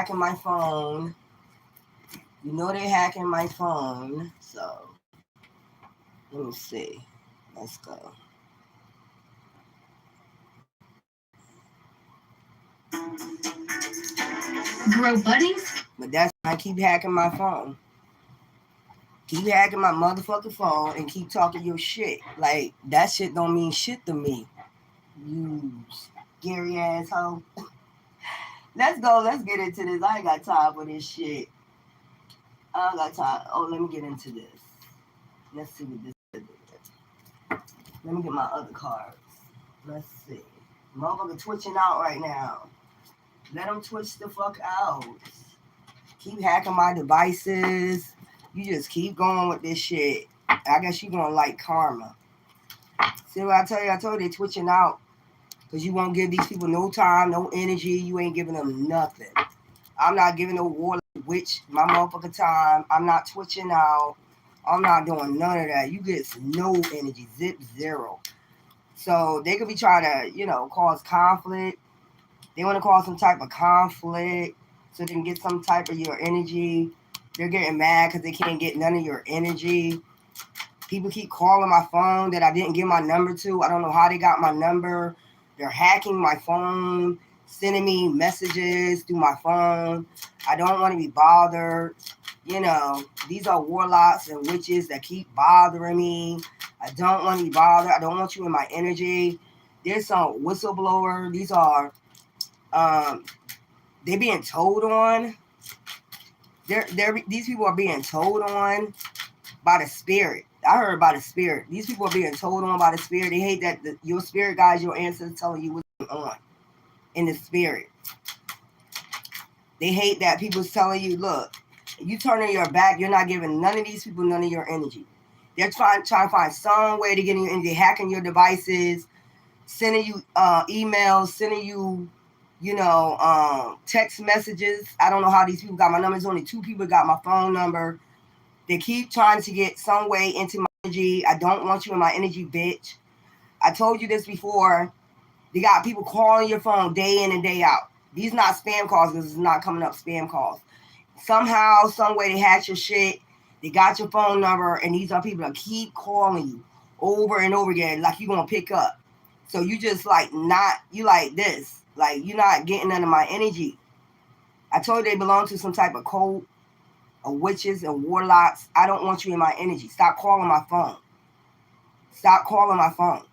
hacking my phone. You know they hacking my phone. So let me see. Let's go. Grow buddies? But that's why I keep hacking my phone. Keep hacking my motherfucking phone and keep talking your shit. Like, that shit don't mean shit to me. You scary asshole. Let's go. Let's get into this. I ain't got time for this shit. I don't got time. Oh, let me get into this. Let's see what this is. Let me get my other cards. Let's see. Motherfucker twitching out right now. Let them twitch the fuck out. Keep hacking my devices. You just keep going with this shit. I guess you gonna like karma. See what I tell you? I told you they twitching out. Because you won't give these people no time, no energy. You ain't giving them nothing. I'm not giving no warlock witch my motherfucking time. I'm not twitching out. I'm not doing none of that. You get no energy. Zip zero. So they could be trying to, cause conflict. They want to cause some type of conflict so they can get some type of your energy. They're getting mad because they can't get none of your energy. People keep calling my phone that I didn't give my number to. I don't know how they got my number. They're hacking my phone, sending me messages through my phone. I don't want to be bothered. These are warlocks and witches that keep bothering me. I don't want to be bothered. I don't want you in my energy. There's some whistleblower. These are, they being told on. These people are being told on by the spirit. I heard by the spirit. These people are being told on by the spirit. They hate that your spirit guides, your ancestors telling you what's going on in the spirit. They hate that people's telling you, look, you turning your back, you're not giving none of these people none of your energy. They're trying to find some way to get in your energy, hacking your devices, sending you emails, sending you, text messages. I don't know how these people got my number. There's only 2 people got my phone number. They keep trying to get some way into my energy. I don't want you in my energy, bitch. I told you this before. They got people calling your phone day in and day out. These not spam calls because it's not coming up spam calls. Somehow, some way they hacked your shit. They got your phone number, and these are people that keep calling you over and over again like you're going to pick up. So you just you like this. Like you're not getting none of my energy. I told you they belong to some type of cult. Of witches and warlocks. I don't want you in my energy. Stop calling my phone. Stop calling my phone.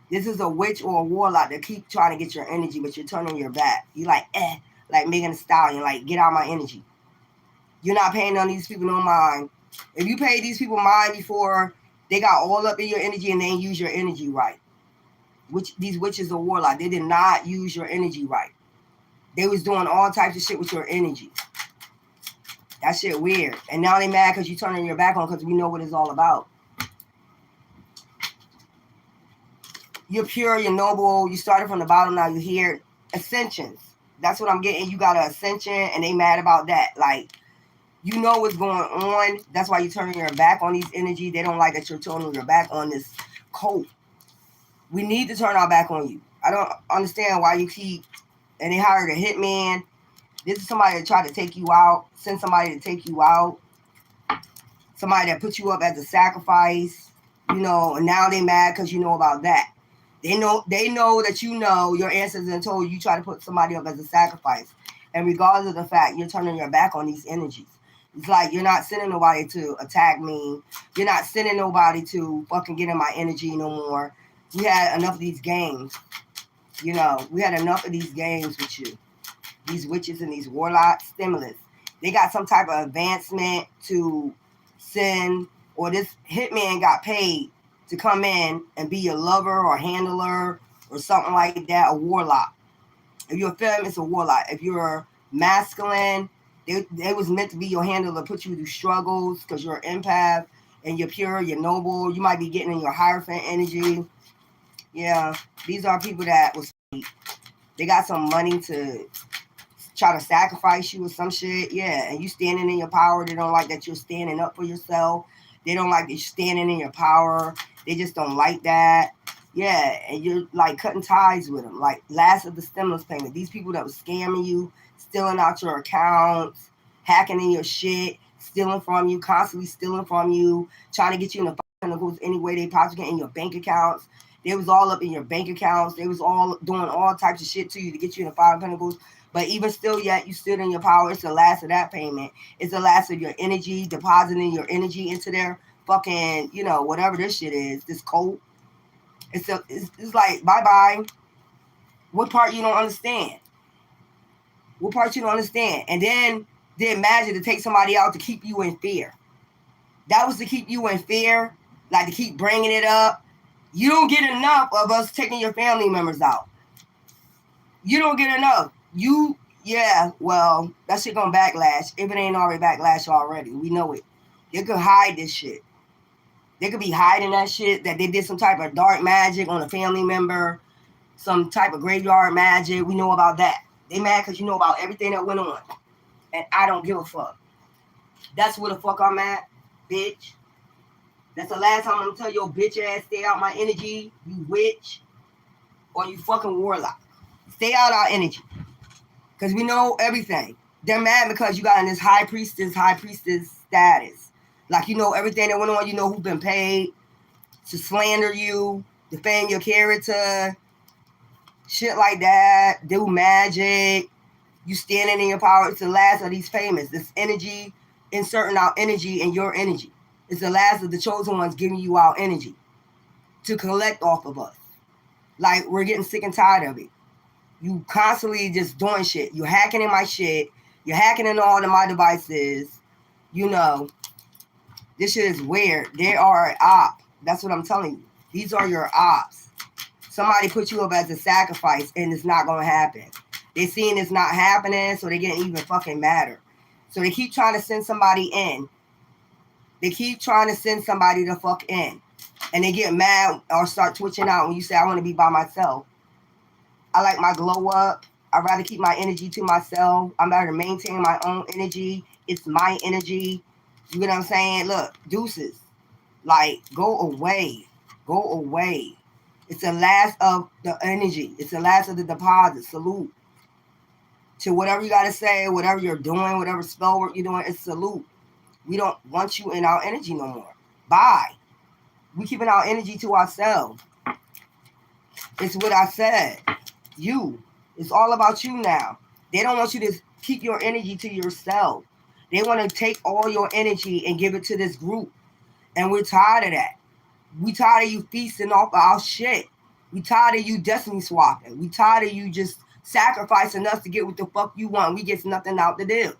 This is a witch or a warlock that keep trying to get your energy, but you're turning your back. You like Megan Thee Stallion, like get out of my energy. You're not paying none of these people no mind. If you paid these people mind before, they got all up in your energy and they ain't use your energy right. These witches or warlocks, they did not use your energy right. They was doing all types of shit with your energy. That shit weird. And now they mad because you turning your back on because we know what it's all about. You're pure, you're noble, you started from the bottom, now you're here. Ascensions. That's what I'm getting. You got an ascension and they mad about that. Like, you know what's going on. That's why you're turning your back on these energy. They don't like that you're turning your back on this cult. We need to turn our back on you. I don't understand why you keep, and they hired a hitman. This is somebody that tried to take you out, send somebody to take you out, somebody that put you up as a sacrifice, and now they mad because you know about that. They know that your ancestors told you try to put somebody up as a sacrifice. And regardless of the fact, you're turning your back on these energies. It's like you're not sending nobody to attack me. You're not sending nobody to fucking get in my energy no more. We had enough of these games. We had enough of these games with you. These witches and these warlocks, stimulus. They got some type of advancement to send, or this hitman got paid to come in and be your lover or handler or something like that, a warlock. If you're a femme, it's a warlock. If you're masculine, they was meant to be your handler, put you through struggles because you're an empath and you're pure, you're noble. You might be getting in your Hierophant energy. Yeah, these are people that was, they got some money to try to sacrifice you or some shit. Yeah, and you standing in your power. They don't like that you're standing up for yourself. They don't like that you're standing in your power. They just don't like that. Yeah, and you're like cutting ties with them. Like last of the stimulus payment. These people that was scamming you, stealing out your accounts, hacking in your shit, stealing from you, constantly stealing from you, trying to get you in the pentacles any way they possibly can in your bank accounts. They was all up in your bank accounts. They was all doing all types of shit to you to get you in the Five of Pentacles. But even still, yet you stood in your power. It's the last of that payment. It's the last of your energy, depositing your energy into their fucking, you know, whatever this shit is, this code. It's like, bye-bye. What part you don't understand? What part you don't understand? And then they imagine to take somebody out to keep you in fear. That was to keep you in fear, like to keep bringing it up. You don't get enough of us taking your family members out. You don't get enough. Well, that shit gonna backlash. If it ain't already backlash already, we know it. They could hide this shit. They could be hiding that shit, that they did some type of dark magic on a family member, some type of graveyard magic. We know about that. They mad because you know about everything that went on. And I don't give a fuck. That's where the fuck I'm at, bitch. That's the last time I'm gonna tell your bitch ass, stay out my energy, you witch, or you fucking warlock. Stay out our energy. Because we know everything. They're mad because you got in this high priestess status. Like, you know everything that went on. You know who's been paid to slander you, defame your character, shit like that, do magic. You standing in your power. It's the last of these payments. This energy, inserting our energy in your energy. It's the last of the chosen ones giving you our energy to collect off of us. Like, we're getting sick and tired of it. You constantly just doing shit. You're hacking in my shit. You're hacking in all of my devices. You know, this shit is weird. They are an op. That's what I'm telling you. These are your ops. Somebody put you up as a sacrifice, and it's not going to happen. They're seeing it's not happening, so they're getting even fucking madder. So they keep trying to send somebody in. They keep trying to send somebody the fuck in. And they get mad or start twitching out when you say, I want to be by myself. I like my glow up. I'd rather keep my energy to myself. I'm better maintain my own energy. It's my energy. You get what I'm saying? Look, deuces. Like, go away. Go away. It's the last of the energy. It's the last of the deposit. Salute. To whatever you got to say, whatever you're doing, whatever spell work you're doing, it's salute. We don't want you in our energy no more. Bye. We keeping our energy to ourselves. It's what I said. You. It's all about you now. They don't want you to keep your energy to yourself. They want to take all your energy and give it to this group. And we're tired of that. We tired of you feasting off of our shit. We tired of you destiny swapping. We tired of you just sacrificing us to get what the fuck you want. We get nothing out the deal.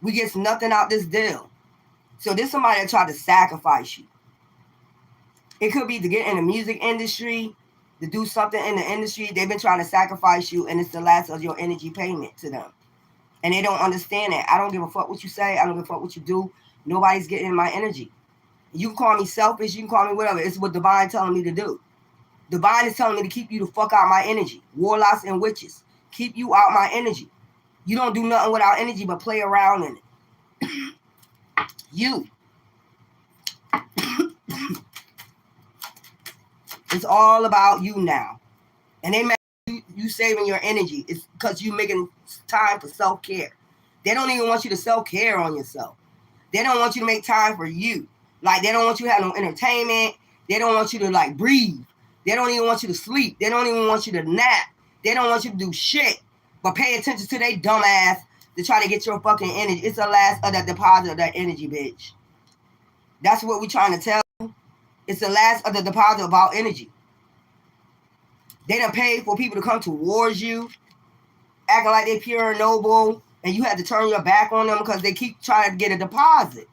We get nothing out this deal. So there's somebody that tried to sacrifice you. It could be to get in the music industry, to do something in the industry. They've been trying to sacrifice you, and it's the last of your energy payment to them. And they don't understand that. I don't give a fuck what you say. I don't give a fuck what you do. Nobody's getting in my energy. You can call me selfish. You can call me whatever. It's what Divine telling me to do. Divine is telling me to keep you the fuck out my energy. Warlocks and witches. Keep you out my energy. You don't do nothing with our energy but play around in it. You. It's all about you now. And they make you saving your energy. It's because you making time for self-care. They don't even want you to self-care on yourself. They don't want you to make time for you. Like, they don't want you to have no entertainment. They don't want you to, like, breathe. They don't even want you to sleep. They don't even want you to nap. They don't want you to do shit. But pay attention to their dumb ass to try to get your fucking energy. It's the last of that deposit of that energy, bitch. That's what we trying to tell you. It's the last of the deposit of our energy. They done paid for people to come towards you, acting like they pure and noble, and you had to turn your back on them because they keep trying to get a deposit.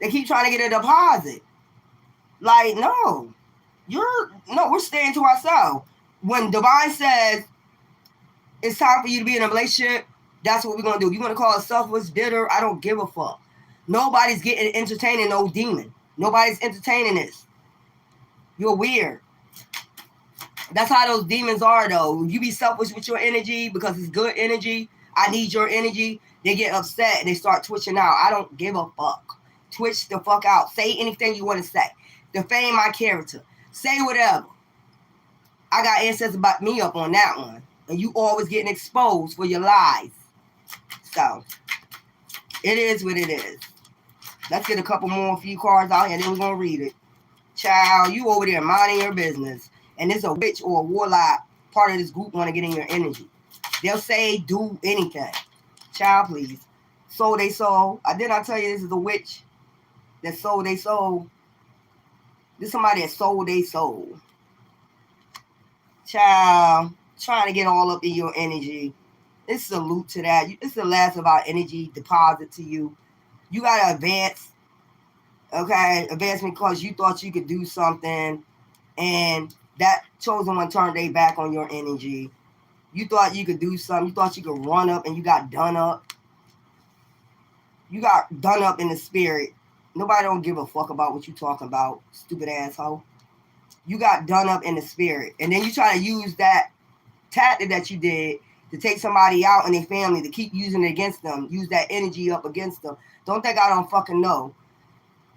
They keep trying to get a deposit. Like, no. We're staying to ourselves. When Divine says it's time for you to be in a relationship, that's what we're going to do. You want to call it selfless, bitter? I don't give a fuck. Nobody's getting entertaining no demon. Nobody's entertaining this. You're weird. That's how those demons are, though. You be selfish with your energy because it's good energy. I need your energy. They get upset and they start twitching out. I don't give a fuck. Twitch the fuck out. Say anything you want to say. Defame my character. Say whatever. I got ancestors about me up on that one. And you always getting exposed for your lies. So, it is what it is. Let's get a few cards out here, and then we're going to read it. Child, you over there minding your business. And there's a witch or a warlock part of this group want to get in your energy. They'll say, do anything. Child, please. Sold they soul. Did not tell you this is a witch that sold they soul. This is somebody that sold they soul. Child, trying to get all up in your energy. It's a salute to that. It's the last of our energy deposit to you. You got to advance. Okay? Advancement because you thought you could do something. And that chosen one turned their back on your energy. You thought you could do something. You thought you could run up and you got done up. You got done up in the spirit. Nobody don't give a fuck about what you talking about, stupid asshole. You got done up in the spirit. And then you try to use that tactic that you did to take somebody out in their family, to keep using it against them, use that energy up against them. Don't think I don't fucking know.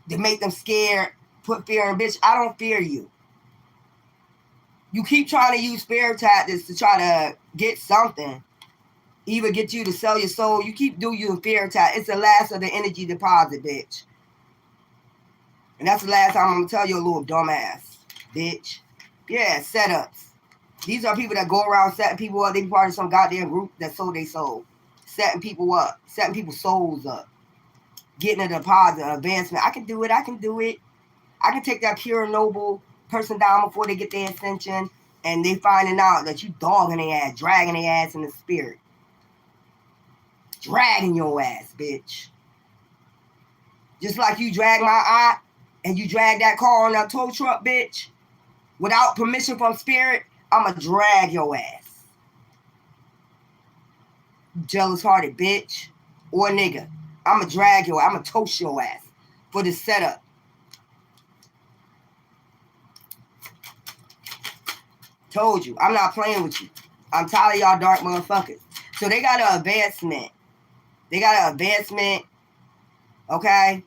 To make them scared, put fear in, bitch, I don't fear you. You keep trying to use fear tactics to try to get something, either get you to sell your soul. You keep doing your fear tactics. It's the last of the energy deposit, bitch. And that's the last time I'm going to tell you, a little dumbass, bitch. Yeah, setups. These are people that go around setting people up. They be part of some goddamn group that sold their soul. Setting people up. Setting people's souls up. Getting a deposit, an advancement. I can do it. I can do it. I can take that pure, noble person down before they get their ascension. And they finding out that you dogging their ass, dragging their ass in the spirit. Dragging your ass, bitch. Just like you drag my eye and you drag that car on that tow truck, bitch. Without permission from spirit, I'ma drag your ass. Jealous-hearted bitch or nigga. I'ma drag your ass. I'ma toast your ass for this setup. Told you. I'm not playing with you. I'm tired of y'all dark motherfuckers. So they got an advancement. They got an advancement. Okay?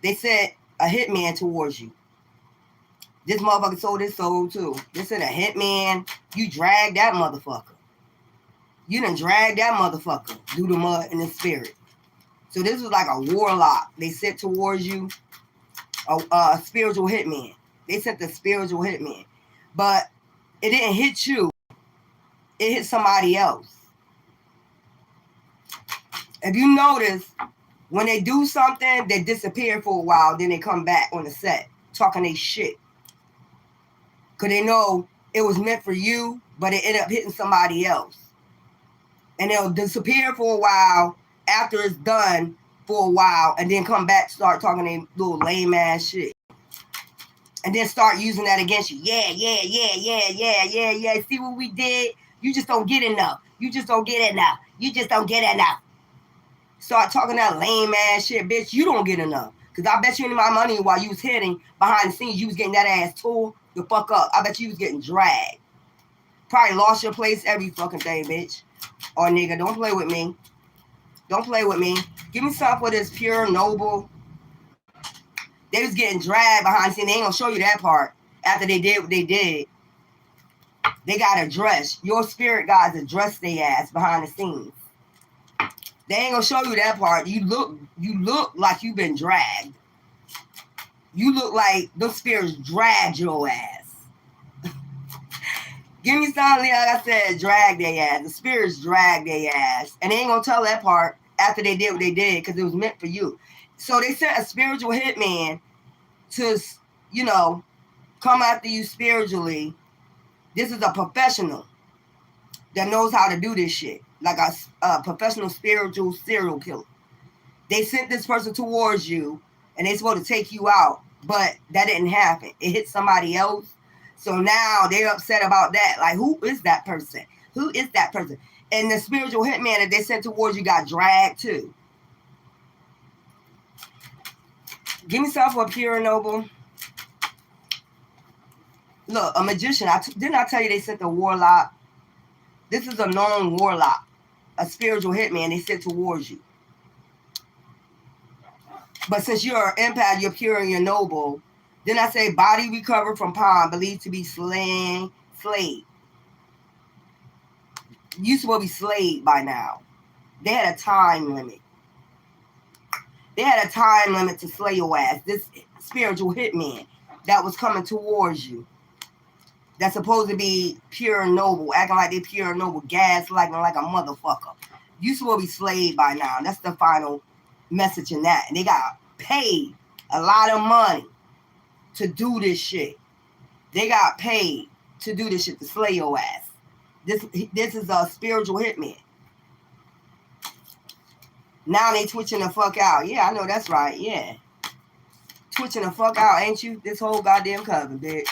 They sent a hitman towards you. This motherfucker sold his soul too. They sent a hitman. You dragged that motherfucker. You done dragged that motherfucker through the mud in the spirit. So this was like a warlock. They sent towards you a spiritual hitman. They sent the spiritual hitman. But it didn't hit you. It hit somebody else. If you notice, when they do something, they disappear for a while, then they come back on the set talking they shit. Because they know it was meant for you, but it ended up hitting somebody else. And they'll disappear for a while after it's done for a while, and then come back, start talking their little lame ass shit. And then start using that against you. Yeah. See what we did? You just don't get enough. You just don't get enough. Start talking that lame ass shit, bitch. You don't get enough. Because I bet you any of my money while you was hitting behind the scenes, you was getting that ass tore the fuck up. I bet you was getting dragged. Probably lost your place, every fucking thing, bitch. Or nigga, don't play with me. Don't play with me. Give me something for this pure, noble. They was getting dragged behind the scenes. They ain't gonna show you that part. After they did what they did, they got addressed. Your spirit guys addressed their ass behind the scenes. They ain't gonna show you that part. You look like you've been dragged. You look like the spirits dragged your ass. Give me something, like I said, drag their ass. The spirits drag their ass. And they ain't gonna tell that part after they did what they did, because it was meant for you. So they sent a spiritual hitman to, come after you spiritually. This is a professional that knows how to do this shit. Like a professional spiritual serial killer. They sent this person towards you, and they're supposed to take you out, but that didn't happen. It hit somebody else. So now they're upset about that. Like, who is that person? Who is that person? And the spiritual hitman that they sent towards you got dragged too. Give me something for pure and noble. Look, a magician. Didn't I tell you they sent the warlock? This is a known warlock. A spiritual hitman they sent towards you. But since you're an empath, you're pure and you're noble. Then I say body recovered from pond, believed to be slayed. You supposed to be slayed by now. They had a time limit. They had a time limit to slay your ass. This spiritual hitman that was coming towards you. That's supposed to be pure and noble, acting like they pure and noble, gaslighting like a motherfucker. You supposed to be slayed by now. That's the final message in that. And they got paid a lot of money to do this shit. They got paid to do this shit, to slay your ass. This is a spiritual hitman. Now they twitching the fuck out. Yeah, I know that's right. Yeah. Twitching the fuck out, ain't you? This whole goddamn coven, bitch.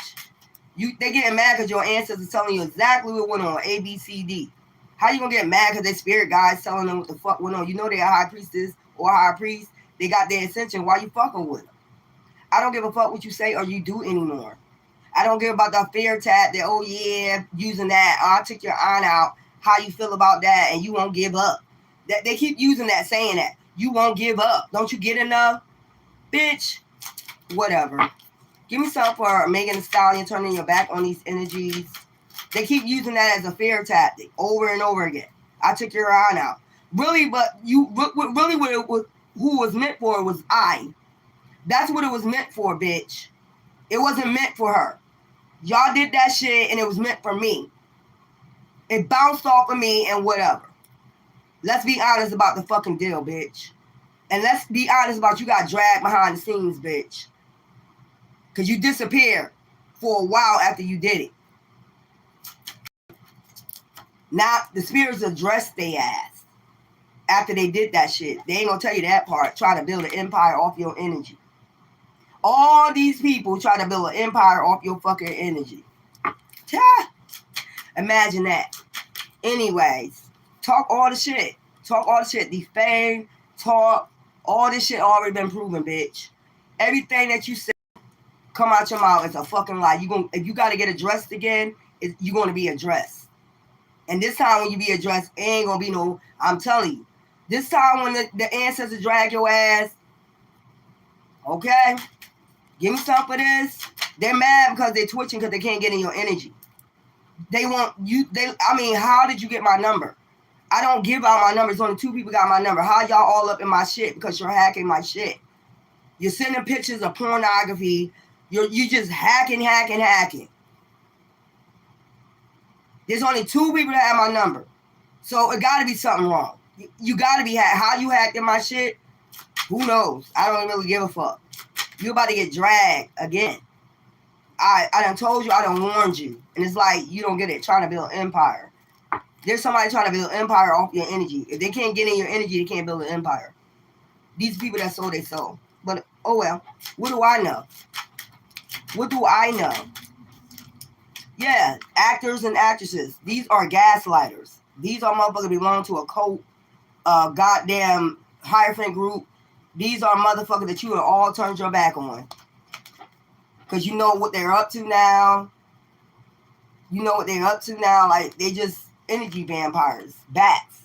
They getting mad because your ancestors telling you exactly what went on, A, B, C, D. How you gonna get mad because their spirit guides telling them what the fuck went on? You know they're a high priestess or a high priest. They got their ascension. Why you fucking with them? I don't give a fuck what you say or you do anymore. I don't give about the fear tap that, oh yeah, using that. Oh, I took your aunt out. How you feel about that? And you won't give up. That they keep using that, saying that. You won't give up. Don't you get enough? Bitch. Whatever. Give me something for Megan Thee Stallion turning your back on these energies. They keep using that as a fear tactic over and over again. I took your aunt out. Really, but really what it was, who was meant for was I. That's what it was meant for, bitch. It wasn't meant for her. Y'all did that shit and it was meant for me. It bounced off of me and whatever. Let's be honest about the fucking deal, bitch. And let's be honest about you got dragged behind the scenes, bitch. Because you disappeared for a while after you did it. Now, the spirits addressed their ass after they did that shit. They ain't going to tell you that part. Try to build an empire off your energy. All these people try to build an empire off your fucking energy. Imagine that. Anyways, talk all the shit. Talk all the shit. Defame, talk, all this shit already been proven, bitch. Everything that you say come out your mouth is a fucking lie. If you got to get addressed again, you're going to be addressed. And this time when you be addressed, it ain't going to be no, I'm telling you. This time when the ancestors drag your ass, okay, give me some for this. They're mad because they're twitching because they can't get in your energy. They want you, how did you get my number? I don't give out my numbers. Only 2 people got my number. How y'all all up in my shit? Because you're hacking my shit. You're sending pictures of pornography. You just hacking. There's only 2 people that have my number. So it got to be something wrong. You got to be hacked. How you hacked in my shit? Who knows? I don't really give a fuck. You about to get dragged again. I done told you, I done warned you. And it's like, you don't get it. Trying to build an empire. There's somebody trying to build an empire off your energy. If they can't get in your energy, they can't build an empire. These people that sold their soul. But, oh well. What do I know? What do I know? Yeah, actors and actresses. These are gaslighters. These are motherfuckers belong to a cult, goddamn Hierophant group. These are motherfuckers that you have all turned your back on. Because you know what they're up to now. You know what they're up to now. Like, they just energy vampires. Bats.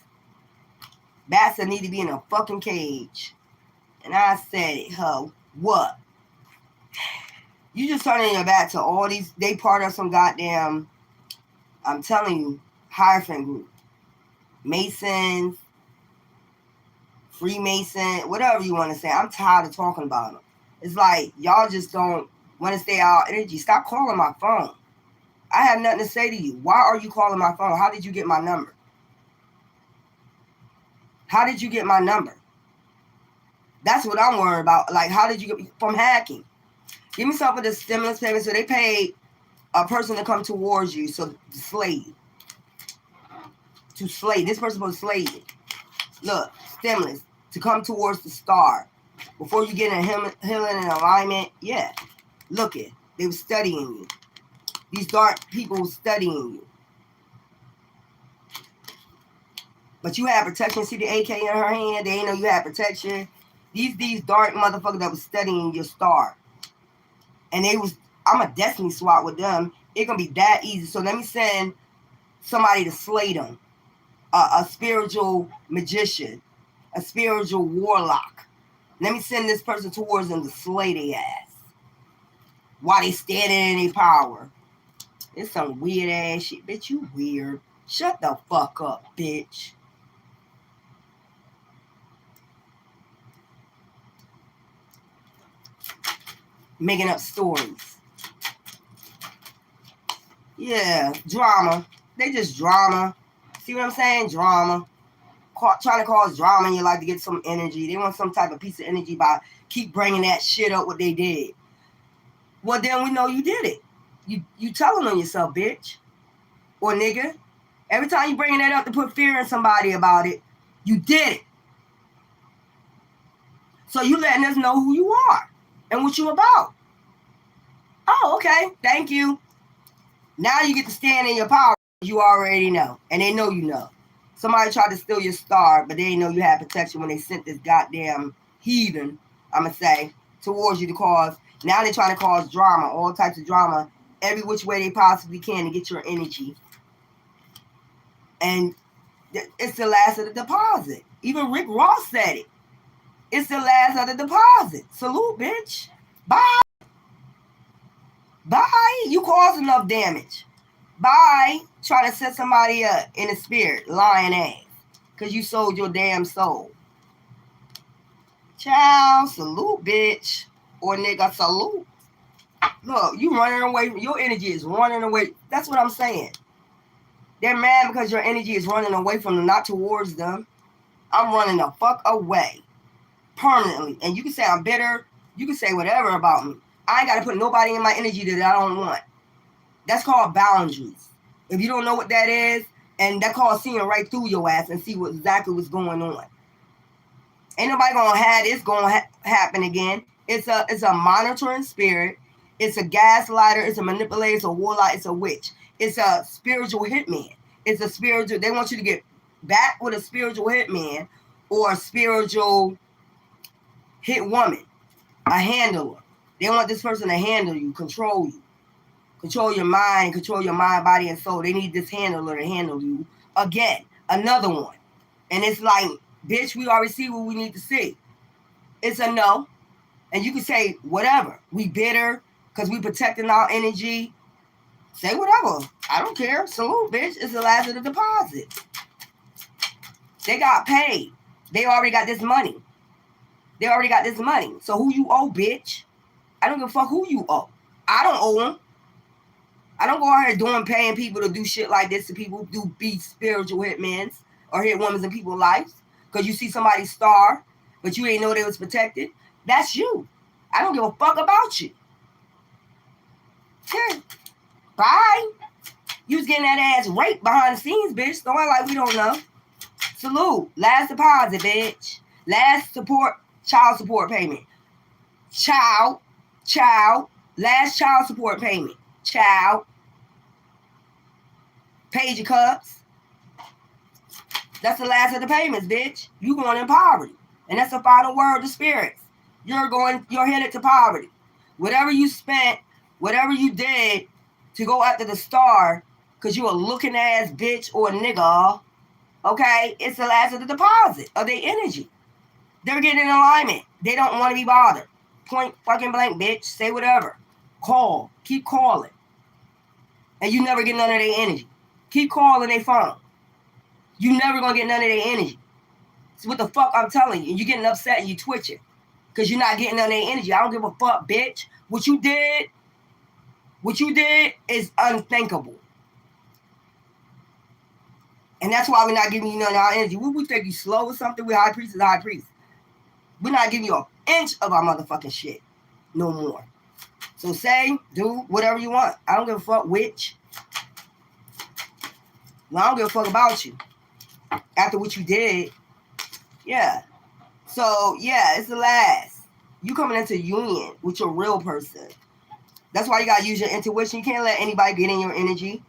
Bats that need to be in a fucking cage. And I said it, ho. What? You just turning your back to all these. They part of some goddamn, I'm telling you, Hierophant group. Masons, Freemason, whatever you want to say. I'm tired of talking about them. It's like, y'all just don't want to stay out energy. Stop calling my phone. I have nothing to say to you. Why are you calling my phone? How did you get my number? How did you get my number? That's what I'm worried about. Like, how did you get from hacking? Give me some of the stimulus payments. So they paid a person to come towards you, so to slay you. To slay. This person was slay you. Look, stimulus to come towards the star. Before you get in healing and alignment, yeah. Look it. They were studying you. These dark people were studying you. But you had protection. See the AK in her hand? They ain't know you had protection. These dark motherfuckers that was studying your star. And I'm a destiny swap with them. It gonna be that easy. So let me send somebody to slay them. A spiritual magician. A spiritual warlock. Let me send this person towards them to slay their ass. While they standing in their power. It's some weird ass shit. Bitch, you weird. Shut the fuck up, bitch. making up stories. Yeah, drama. They just drama. See what I'm saying? Drama. Trying to cause drama in your life to get some energy. They want some type of piece of energy by keep bringing that shit up what they did. Well, then we know you did it. You telling on yourself, bitch. Or nigga. Every time you bringing that up to put fear in somebody about it, you did it. So you letting us know who you are and what you about. Oh, okay. Thank you. Now you get to stand in your power. You already know. And they know you know. Somebody tried to steal your star, but they didn't know you had protection when they sent this goddamn heathen, I'm going to say, towards you to cause. Now they're trying to cause drama, all types of drama, every which way they possibly can to get your energy. And it's the last of the deposit. Even Rick Ross said it. It's the last of the deposit. Salute, bitch. Bye. Bye. You caused enough damage. Bye. Trying to set somebody up in the spirit. Lying ass. Because you sold your damn soul. Ciao. Salute, bitch. Or nigga, salute. Look, you running away. Your energy is running away. That's what I'm saying. They're mad because your energy is running away from them, not towards them. I'm running the fuck away. Permanently. And you can say I'm bitter. You can say whatever about me. I ain't got to put nobody in my energy that I don't want. That's called boundaries. If you don't know what that is, and that called seeing right through your ass and see exactly what's going on. Ain't nobody gonna have this gonna happen again. It's a monitoring spirit. It's a gaslighter. It's a manipulator. It's a warlock. It's a witch. It's a spiritual hitman. It's a spiritual. They want you to get back with a spiritual hitman or a spiritual hit woman, a handler. They want this person to handle you, control your mind, control your mind, body, and soul. They need this handler to handle you again. Another one. And it's like, bitch, we already see what we need to see. It's a no. And you can say whatever. We bitter because we protecting our energy. Say whatever. I don't care. Salute, bitch. It's the last of the deposit. They got paid. They already got this money. So who you owe, bitch? I don't give a fuck who you owe. I don't owe them. I don't go out here paying people to do shit like this to people, be spiritual hitmen or hit women in people's lives. Because you see somebody star, but you ain't know they was protected. That's you. I don't give a fuck about you. Okay. Bye. You was getting that ass raped behind the scenes, bitch. Don't act like we don't know. Salute. Last deposit, bitch. Last child support payment. Child. Last child support payment. Child. Paid your cups. That's the last of the payments, bitch. You going in poverty. And that's the final word of spirits. You're headed to poverty. Whatever you spent, whatever you did to go after the star, because you a looking ass bitch or a nigga, okay, it's the last of the deposit of their energy. They're getting in alignment. They don't want to be bothered. Point fucking blank, bitch. Say whatever. Call. Keep calling. And you never get none of their energy. Keep calling their phone. You never gonna get none of their energy. So what the fuck I'm telling you? You're getting upset and you twitching. Because you're not getting none of their energy. I don't give a fuck, bitch. What you did is unthinkable. And that's why we're not giving you none of our energy. We think you slow or something. We're high priest is high priest. We're not giving you an inch of our motherfucking shit. No more. So say, do whatever you want. I don't give a fuck, witch. Well, I don't give a fuck about you. After what you did. Yeah. So, yeah, it's the last. You coming into union with your real person. That's why you got to use your intuition. You can't let anybody get in your energy.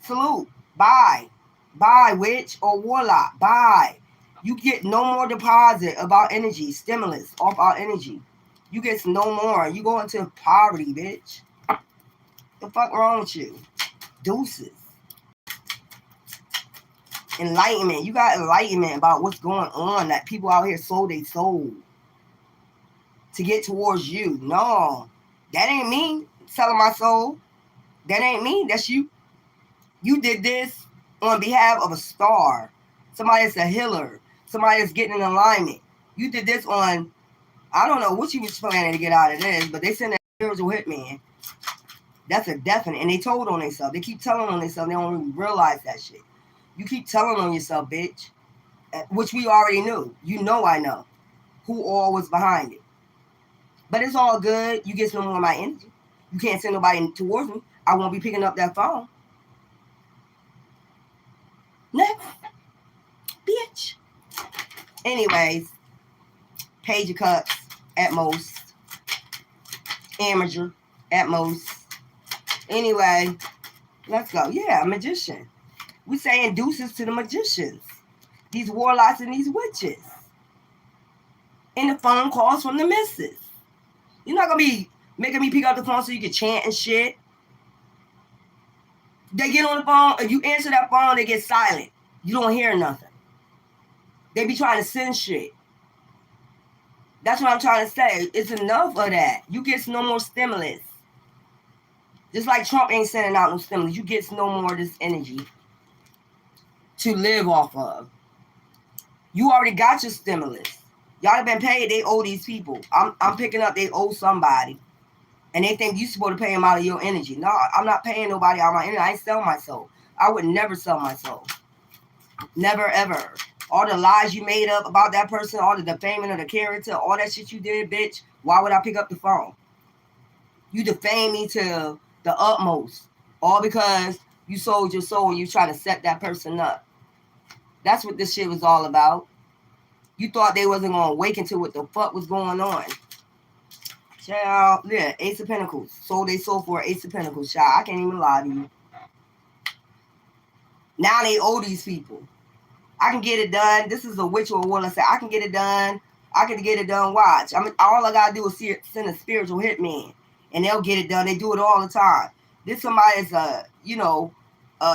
Salute. Bye. Bye, witch or warlock. Bye. You get no more deposit of our energy, stimulus off our energy. You get no more. You go into poverty, bitch. The fuck wrong with you? Deuces. Enlightenment. You got enlightenment about what's going on. That people out here sold their soul to get towards you. No. That ain't me selling my soul. That ain't me. That's you. You did this on behalf of a star. Somebody that's a healer. Somebody that's getting in alignment. You did this on, I don't know what you was planning to get out of this, but they send that spiritual hitman. That's a definite. And they told on themselves. They keep telling on themselves. They don't even realize that shit. You keep telling on yourself, bitch. Which we already knew. You know I know who all was behind it. But it's all good. You get some more of my energy. You can't send nobody towards me. I won't be picking up that phone. Next. Bitch. Anyways. Page of Cups at most. Amateur at most. Anyway. Let's go. Yeah, a magician. We saying deuces to the magicians. These warlocks and these witches. And the phone calls from the missus. You're not going to be making me pick up the phone so you can chant and shit. They get on the phone. If you answer that phone, they get silent. You don't hear nothing. They be trying to send shit. That's what I'm trying to say. It's enough of that. You get no more stimulus. Just like Trump ain't sending out no stimulus. You get no more of this energy to live off of. You already got your stimulus. Y'all have been paid. They owe these people. I'm picking up. They owe somebody. And they think you're supposed to pay them out of your energy. No, I'm not paying nobody out of my energy. I ain't sell my soul. I would never sell my soul. Never, ever. All the lies you made up about that person, all the defaming of the character, all that shit you did, bitch, why would I pick up the phone? You defamed me to the utmost. All because you sold your soul and you trying to set that person up. That's what this shit was all about. You thought they wasn't going to awaken to what the fuck was going on. Child, yeah, Ace of Pentacles. Sold they soul for Ace of Pentacles, child. I can't even lie to you. Now they owe these people. I can get it done. This is a witch or a warlock. Say, I can get it done. I can get it done. Watch. All I got to do is send a spiritual hitman. And they'll get it done. They do it all the time. This somebody is a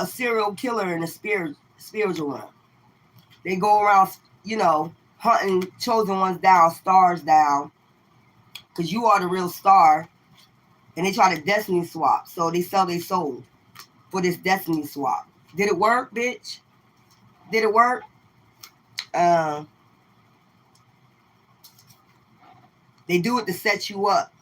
serial killer in the spiritual realm. They go around, hunting chosen ones down, stars down. Because you are the real star. And they try to destiny swap. So they sell their soul for this destiny swap. Did it work, bitch? Did it work? They do it to set you up.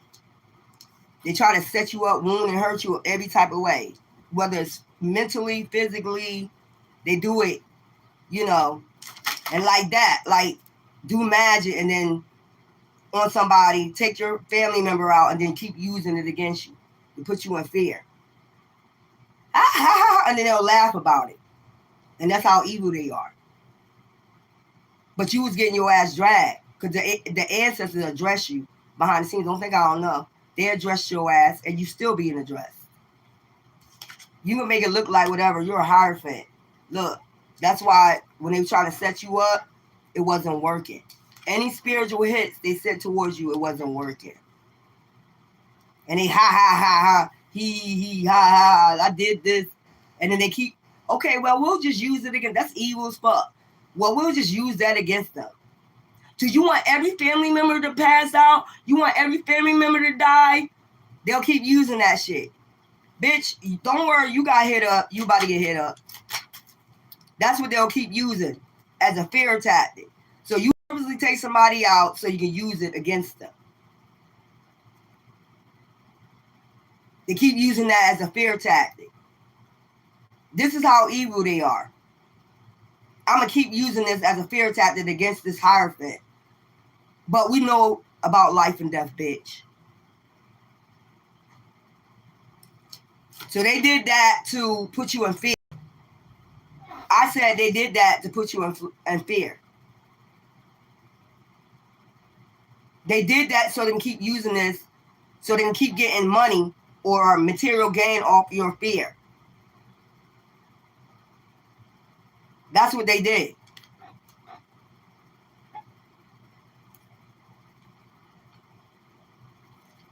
They try to set you up, wound and hurt you every type of way. Whether it's mentally, physically, they do it, and like that. Like, do magic and then on somebody, take your family member out and then keep using it against you to put you in fear. And then they'll laugh about it. And that's how evil they are. But you was getting your ass dragged. Because the ancestors address you behind the scenes. Don't think I don't know. They address your ass and you still being addressed. You can make it look like whatever. You're a hierophant. Look, that's why when they were trying to set you up, it wasn't working. Any spiritual hits they sent towards you, it wasn't working. And they ha, he, ha, I did this. And then they keep, okay, well, we'll just use it again. That's evil as fuck. Well, we'll just use that against them. Do you want every family member to pass out? You want every family member to die? They'll keep using that shit. Bitch, don't worry, you got hit up. You about to get hit up. That's what they'll keep using as a fear tactic. So you purposely take somebody out so you can use it against them. They keep using that as a fear tactic. This is how evil they are. I'm going to keep using this as a fear tactic against this hierophant. But we know about life and death, bitch. So they did that to put you in fear. I said they did that to put you in fear. They did that so they can keep using this, so they can keep getting money or material gain off your fear. That's what they did.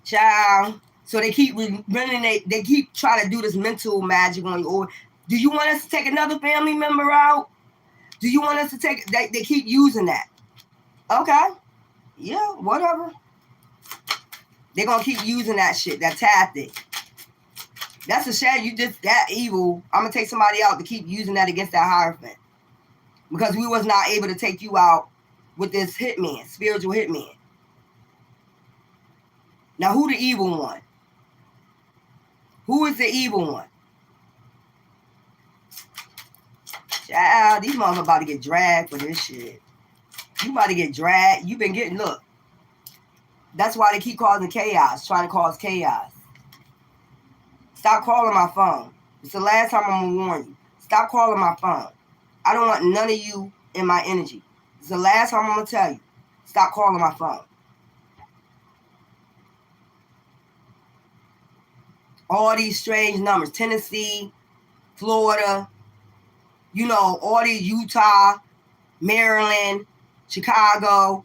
Child. So they keep they keep trying to do this mental magic on you. Or do you want us to take another family member out? Do you want us to take, they keep using that. Okay. Yeah, whatever. They're going to keep using that shit, that tactic. That's a shame. You just that evil. I'm going to take somebody out to keep using that against that hierophant. Because we was not able to take you out with this hitman, spiritual hitman. Now, who the evil one? Who is the evil one? Child, these motherfuckers about to get dragged for this shit. You about to get dragged. You've been getting, look. That's why they keep causing chaos, trying to cause chaos. Stop calling my phone. It's the last time I'm going to warn you. Stop calling my phone. I don't want none of you in my energy. It's the last time I'm going to tell you. Stop calling my phone. All these strange numbers. Tennessee, Florida, you know, all these Utah, Maryland, Chicago,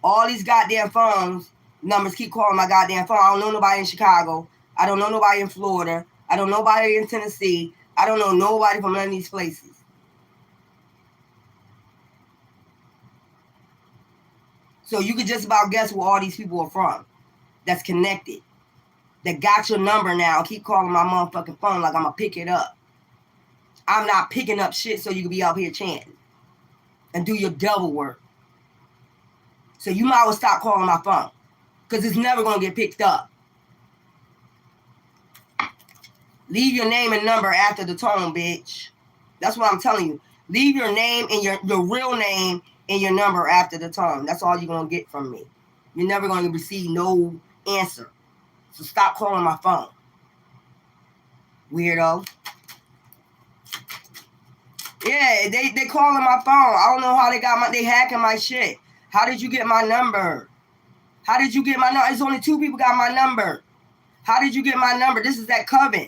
all these goddamn phones, numbers keep calling my goddamn phone. I don't know nobody in Chicago. I don't know nobody in Florida. I don't know nobody in Tennessee. I don't know nobody from none of these places. So you could just about guess where all these people are from that's connected, that got your number now, keep calling my motherfucking phone like I'm going to pick it up. I'm not picking up shit so you can be out here chanting and do your devil work. So you might as well stop calling my phone because it's never going to get picked up. Leave your name and number after the tone, bitch. That's what I'm telling you. Leave your name and your real name and your number after the tone. That's all you're going to get from me. You're never going to receive no answer. So stop calling my phone. Weirdo. Yeah, they calling my phone. I don't know how they hacking my shit. How did you get my number? How did you get my number? It's only 2 people got my number. How did you get my number? This is that coven.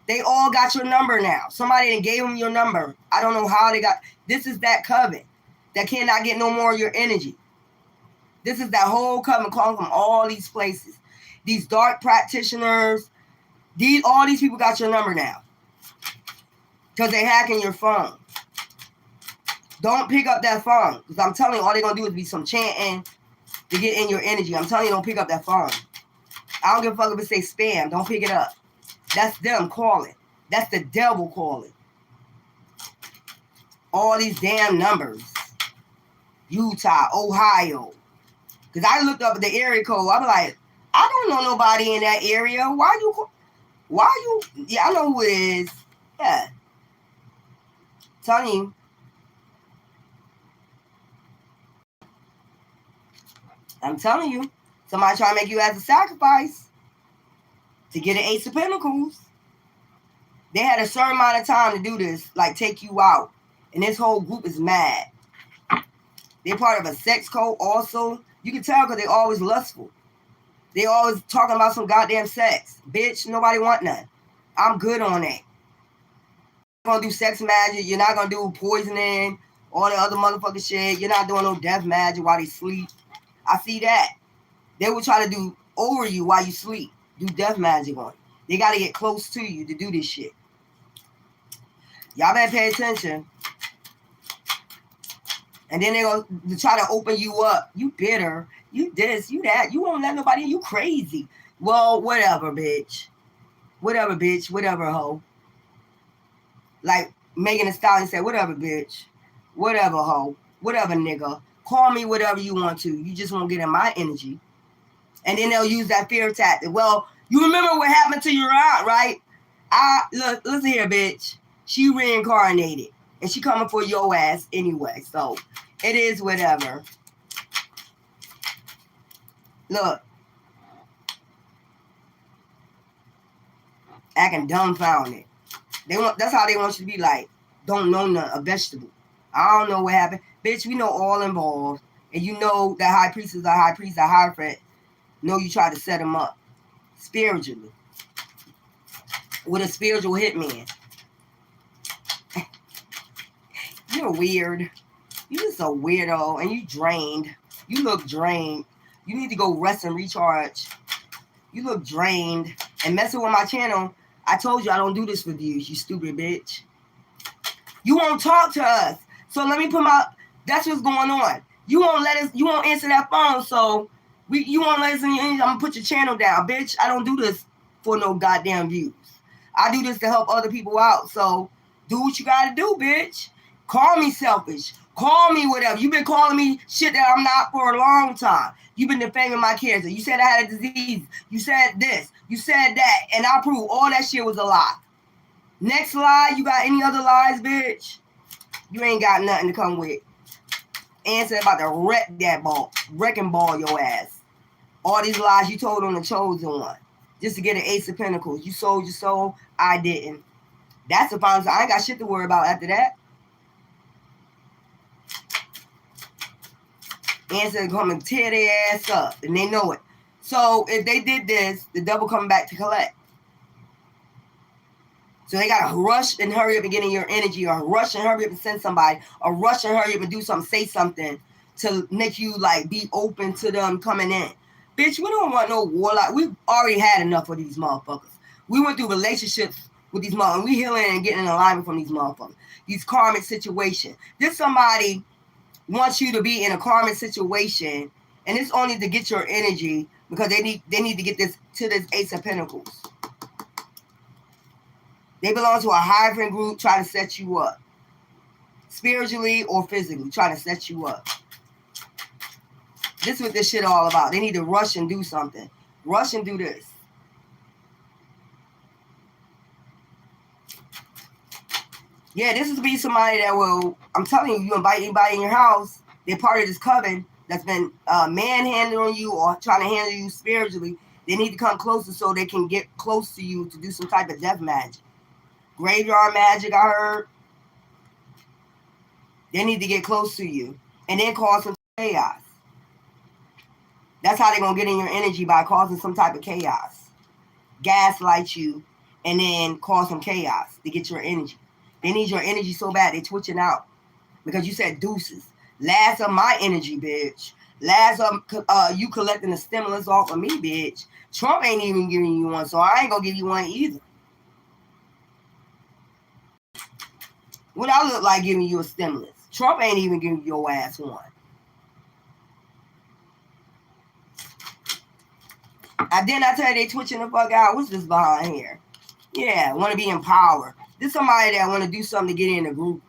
They all got your number now. Somebody done gave them your number. I don't know how they got. This is that coven that cannot get no more of your energy. This is that whole coven calling from all these places. These dark practitioners. All these people got your number now. Because they hacking your phone. Don't pick up that phone. Because I'm telling you, all they're going to do is be some chanting to get in your energy. I'm telling you, don't pick up that phone. I don't give a fuck if it say spam. Don't pick it up. That's them calling. That's the devil calling. All these damn numbers. Utah, Ohio. Because I looked up at the area code. I'm like, I don't know nobody in that area. Why you? Yeah, I know who it is. Yeah. Telling you. I'm telling you. Somebody trying to make you as a sacrifice to get an Ace of Pentacles. They had a certain amount of time to do this, like take you out. And this whole group is mad. They're part of a sex cult also. You can tell because they're always lustful. They always talking about some goddamn sex. Bitch, nobody want none. I'm good on that. You're going to do sex magic. You're not going to do poisoning. All the other motherfucking shit. You're not doing no death magic while they sleep. I see that. They will try to do over you while you sleep. Do death magic on you. They got to get close to you to do this shit. Y'all better pay attention. And then they're going to try to open you up. You bitter. You this, you that. You won't let nobody in. You crazy. Well, whatever, bitch. Whatever, bitch. Whatever, hoe. Like Megan Thee Stallion said, whatever, bitch. Whatever, hoe. Whatever, nigga. Call me whatever you want to. You just won't get in my energy. And then they'll use that fear tactic. Well, you remember what happened to your aunt, right? Look, listen here, bitch. She reincarnated. And she coming for your ass anyway. So, it is whatever. Look. Acting dumbfounded. That's how they want you to be like, don't know nothing, a vegetable. I don't know what happened. Bitch, we know all involved. And you know that high priest is a high priest, a high friend. No, you try to set him up spiritually with a spiritual hitman. You're weird. You're just a weirdo and you drained. You look drained. You need to go rest and recharge. You look drained. And messing with my channel, I told you I don't do this for views, you stupid bitch. You won't talk to us. So let me put that's what's going on. You won't answer that phone, so you won't let us in. I'm gonna put your channel down, bitch. I don't do this for no goddamn views. I do this to help other people out. So do what you gotta do, bitch. Call me selfish. Call me whatever. You've been calling me shit that I'm not for a long time. You've been defaming my character. You said I had a disease. You said this. You said that. And I prove all that shit was a lie. Next lie, you got any other lies, bitch? You ain't got nothing to come with. Answer about to wreck that ball. Wrecking ball your ass. All these lies you told on the chosen one. Just to get an Ace of Pentacles. You sold your soul. I didn't. That's the final. I ain't got shit to worry about after that. Answer come and tear their ass up. And they know it. So if they did this, the devil coming back to collect. So they got to rush and hurry up and get in your energy, or rush and hurry up and send somebody, or rush and hurry up and do something, say something to make you like be open to them coming in. Bitch, we don't want no warlock. We've already had enough of these motherfuckers. We went through relationships with these motherfuckers. We healing and getting in alignment from these motherfuckers. These karmic situations. This somebody wants you to be in a karmic situation, and it's only to get your energy because they need to get this to this Ace of Pentacles. They belong to a higher group trying to set you up. Spiritually or physically, trying to set you up. This is what this shit all about. They need to rush and do something. Rush and do this. Yeah, this is to be somebody that will, I'm telling you, you invite anybody in your house, they're part of this coven that's been manhandling you or trying to handle you spiritually. They need to come closer so they can get close to you to do some type of death magic. Graveyard magic, I heard. They need to get close to you and then cause some chaos. That's how they're going to get in your energy, by causing some type of chaos. Gaslight you and then cause some chaos to get your energy. They need your energy so bad, they're twitching out. Because you said deuces. Last of my energy, bitch. Last of you collecting the stimulus off of me, bitch. Trump ain't even giving you one, so I ain't going to give you one either. What I look like giving you a stimulus? Trump ain't even giving your ass one. Then I tell you they twitching the fuck out. What's this behind here? Yeah, want to be in power. This somebody that want to do something to get in the group.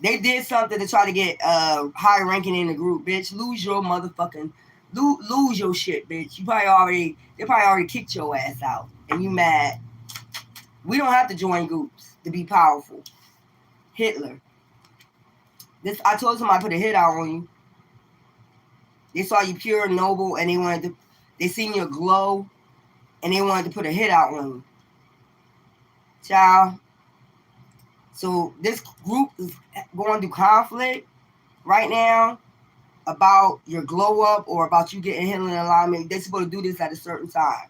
They did something to try to get high ranking in the group, bitch. Lose your motherfucking, lose your shit, bitch. They probably already kicked your ass out, and you mad. We don't have to join groups to be powerful. Hitler. I told somebody to put a hit out on you. They saw you pure and noble, and they seen your glow, and they wanted to put a hit out on you. Child. So this group is going through conflict right now about your glow up or about you getting healing alignment. They're supposed to do this at a certain time.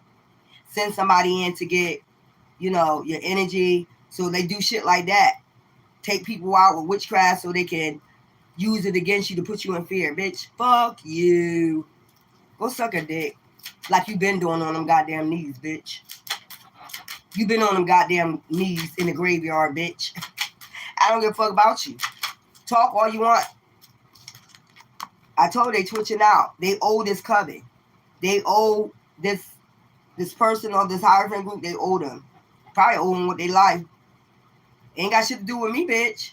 Send somebody in to get, your energy. So they do shit like that. Take people out with witchcraft so they can use it against you to put you in fear. Bitch, fuck you. Go suck a dick. Like you been doing on them goddamn knees, bitch. You been on them goddamn knees in the graveyard, bitch. I don't give a fuck about you. Talk all you want. I told they twitching out. They owe this coven. They owe this person or this higher friend group. They owe them. Probably owe them with their life. Ain't got shit to do with me, bitch.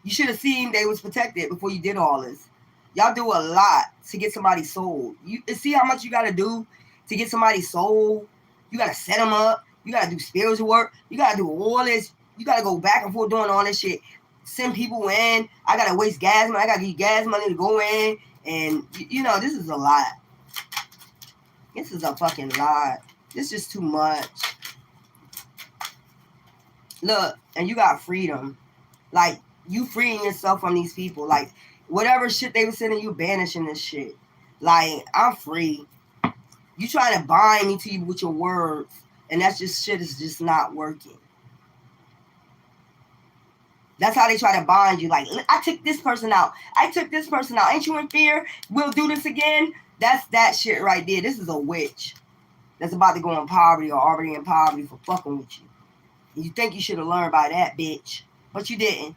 You should have seen they was protected before you did all this. Y'all do a lot to get somebody sold. You see how much you got to do to get somebody sold? You got to set them up. You got to do spiritual work. You got to do all this. You got to go back and forth doing all this shit. Send people in. I got to waste gas money. I got to give you gas money to go in. And, this is a lot. This is a fucking lot. This is too much. Look, and you got freedom. Like, you freeing yourself from these people. Like, whatever shit they were sending you, banishing this shit. Like, I'm free. You trying to bind me to you with your words. And that's just shit is just not working. That's how they try to bind you. Like, I took this person out. I took this person out. Ain't you in fear? We'll do this again. That's that shit right there. This is a witch that's about to go in poverty or already in poverty for fucking with you. And you think you should have learned by that, bitch. But you didn't.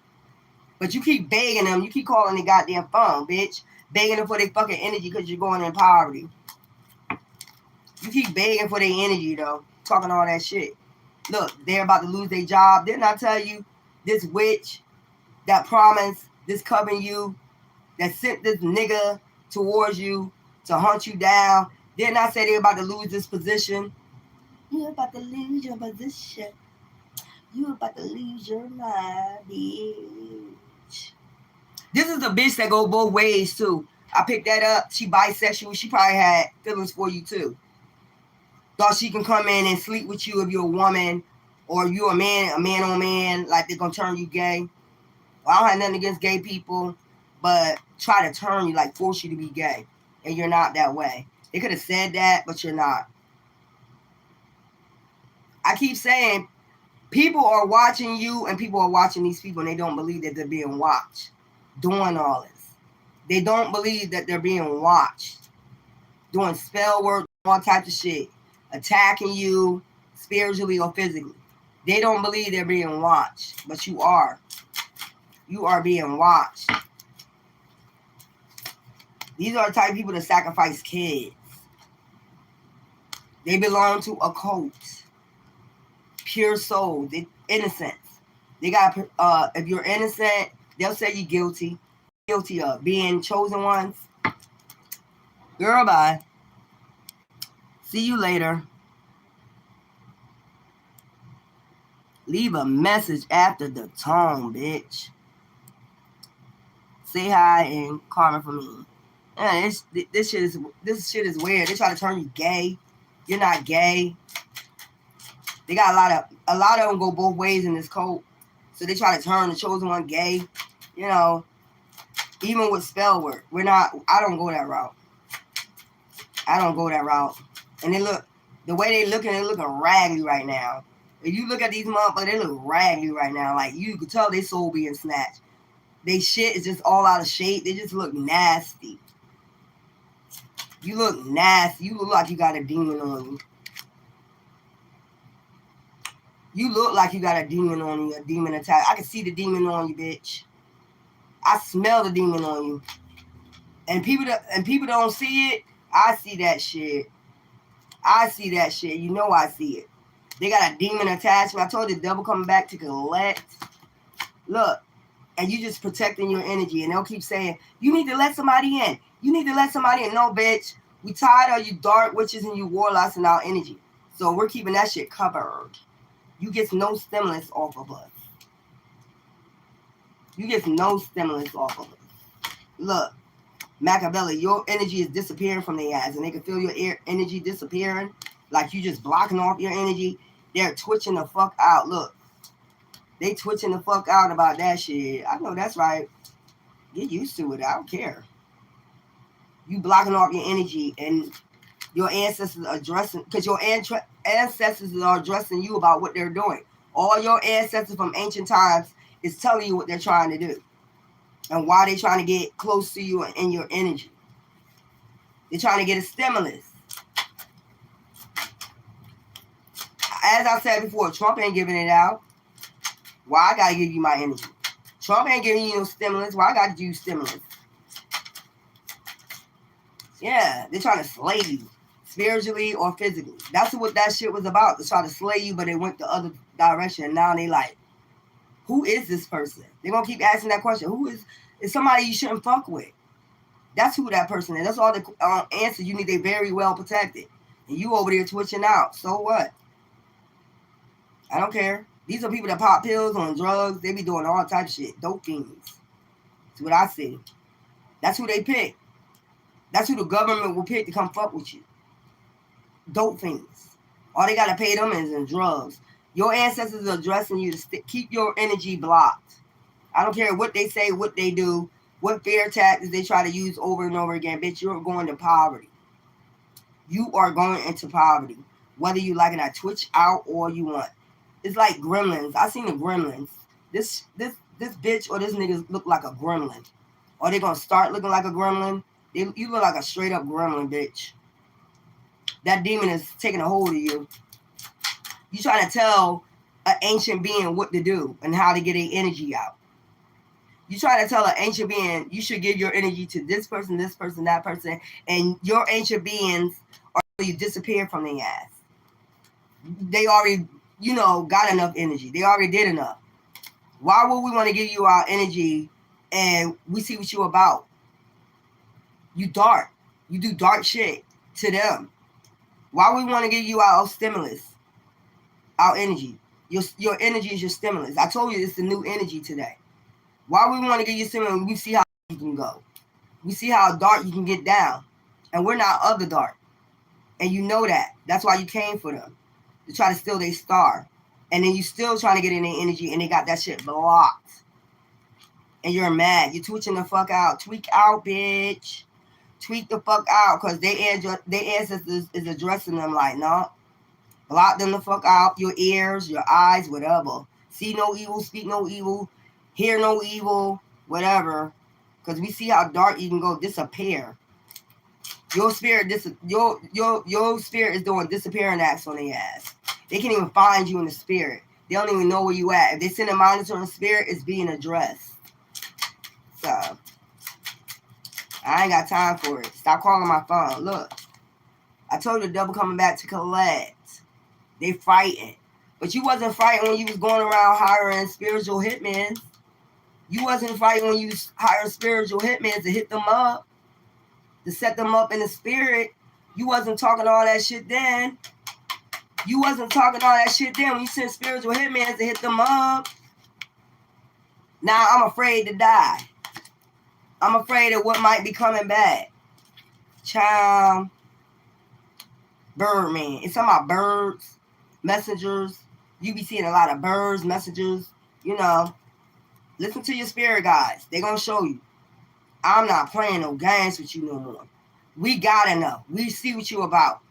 But you keep begging them. You keep calling the goddamn phone, bitch. Begging them for their fucking energy because you're going in poverty. You keep begging for their energy, though. Talking all that shit. Look, they're about to lose their job. Didn't I tell you this witch that promised this covering you, that sent this nigga towards you to hunt you down. Didn't I say they're about to lose this position? You're about to lose your position. You're about to lose your mind, bitch. This is a bitch that go both ways too. I picked that up. She bisexual. She probably had feelings for you too. Thought she can come in and sleep with you if you're a woman, or you're a man on man, like they're gonna turn you gay. Well, I don't have nothing against gay people, but try to turn you, like force you to be gay, and you're not that way. They could have said that, but you're not. I keep saying, people are watching you, and people are watching these people, and they don't believe that they're being watched, doing all this. They don't believe that they're being watched, doing spell work, all types of shit, attacking you spiritually or physically. They don't believe they're being watched, but you are. You are being watched. These are the type of people that sacrifice kids. They belong to a cult. Pure soul, they innocence. They got if you're innocent, they'll say you're guilty. Guilty of being chosen ones. Girl, bye. See you later. Leave a message after the tone, bitch. Say hi and comment for me. Yeah, this shit is weird. They try to turn you gay. You're not gay. They got a lot of them go both ways in this cult. So they try to turn the chosen one gay. You know, even with spell work. I don't go that route. I don't go that route. And the way they're looking raggedy right now. If you look at these motherfuckers, they look raggedy right now. Like, you could tell their soul being snatched. They shit is just all out of shape. They just look nasty. You look nasty. You look like you got a demon on you. You look like you got a demon on you, a demon attack. I can see the demon on you, bitch. I smell the demon on you. And people don't see it. I see that shit. I see that shit. You know I see it. They got a demon attachment. I told you the devil coming back to collect. Look. And you just protecting your energy. And they'll keep saying, you need to let somebody in. You need to let somebody in. No, bitch. We tired of you dark witches and you warlocks in our energy. So we're keeping that shit covered. You get no stimulus off of us. You get no stimulus off of us. Look, Machiavelli, your energy is disappearing from their ass. And they can feel your energy disappearing. Like you just blocking off your energy. They're twitching the fuck out. Look. They twitching the fuck out about that shit. I know that's right. Get used to it. I don't care. You blocking off your energy and your ancestors are addressing, because your ancestors are addressing you about what they're doing. All your ancestors from ancient times is telling you what they're trying to do and why they're trying to get close to you and your energy. They're trying to get a stimulus. As I said before, Trump ain't giving it out. Why I gotta give you my energy? Trump ain't giving you no stimulus. Why I gotta do stimulus? Yeah, they're trying to slay you, spiritually or physically. That's what that shit was about. To try to slay you, but they went the other direction. And now they like, who is this person? They're gonna keep asking that question. Who is somebody you shouldn't fuck with? That's who that person is. That's all the answers you need. They very well protected. And you over there twitching out. So what? I don't care. These are people that pop pills on drugs. They be doing all types of shit. Dope fiends. That's what I see. That's who they pick. That's who the government will pick to come fuck with you. Dope fiends. All they gotta pay them is in drugs. Your ancestors are addressing you to keep your energy blocked. I don't care what they say, what they do, what fear tactics they try to use over and over again. Bitch, you're going to poverty. You are going into poverty. Whether you like it, I twitch out or you want. It's like gremlins. I seen the gremlins. This bitch or this nigga look like a gremlin. Or they gonna start looking like a gremlin. You look like a straight up gremlin, bitch. That demon is taking a hold of you. You trying to tell an ancient being what to do and how to get their energy out. You trying to tell an ancient being you should give your energy to this person, that person, and your ancient beings are you disappear from their ass. They already, got enough energy. They already did enough. Why would we want to give you our energy and we see what you about? You dark. You do dark shit to them. Why we want to give you our stimulus, our energy? Your energy is your stimulus. I told you it's the new energy today. Why we want to give you stimulus? We see how you can go. We see how dark you can get down. And we're not of the dark. And you know that. That's why you came for them. To try to steal their star. And then you still trying to get in their energy and they got that shit blocked. And you're mad. You're twitching the fuck out. Tweak out, bitch. Tweak the fuck out. Because their ancestors is addressing them like, no. Block them the fuck out. Your ears, your eyes, whatever. See no evil, speak no evil. Hear no evil, whatever. Because we see how dark you can go. Disappear. Your spirit your spirit is doing disappearing acts on their ass. They can't even find you in the spirit. They don't even know where you at. If they send a monitor in the spirit, it's being addressed. So I ain't got time for it. Stop calling my phone. Look. I told you the devil coming back to collect. They fighting. But you wasn't fighting when you was going around hiring spiritual hitmen. You wasn't fighting when you was hiring spiritual hitmen to hit them up. To set them up in the spirit. You wasn't talking all that shit then. You wasn't talking all that shit then when you sent spiritual hitmen to hit them up. Now I'm afraid to die. I'm afraid of what might be coming back. Child. Birdman. It's talking about birds, messengers. You be seeing a lot of birds, messengers. You know. Listen to your spirit guides. They're going to show you. I'm not playing no games with you no more. We gotta know. We see what you about.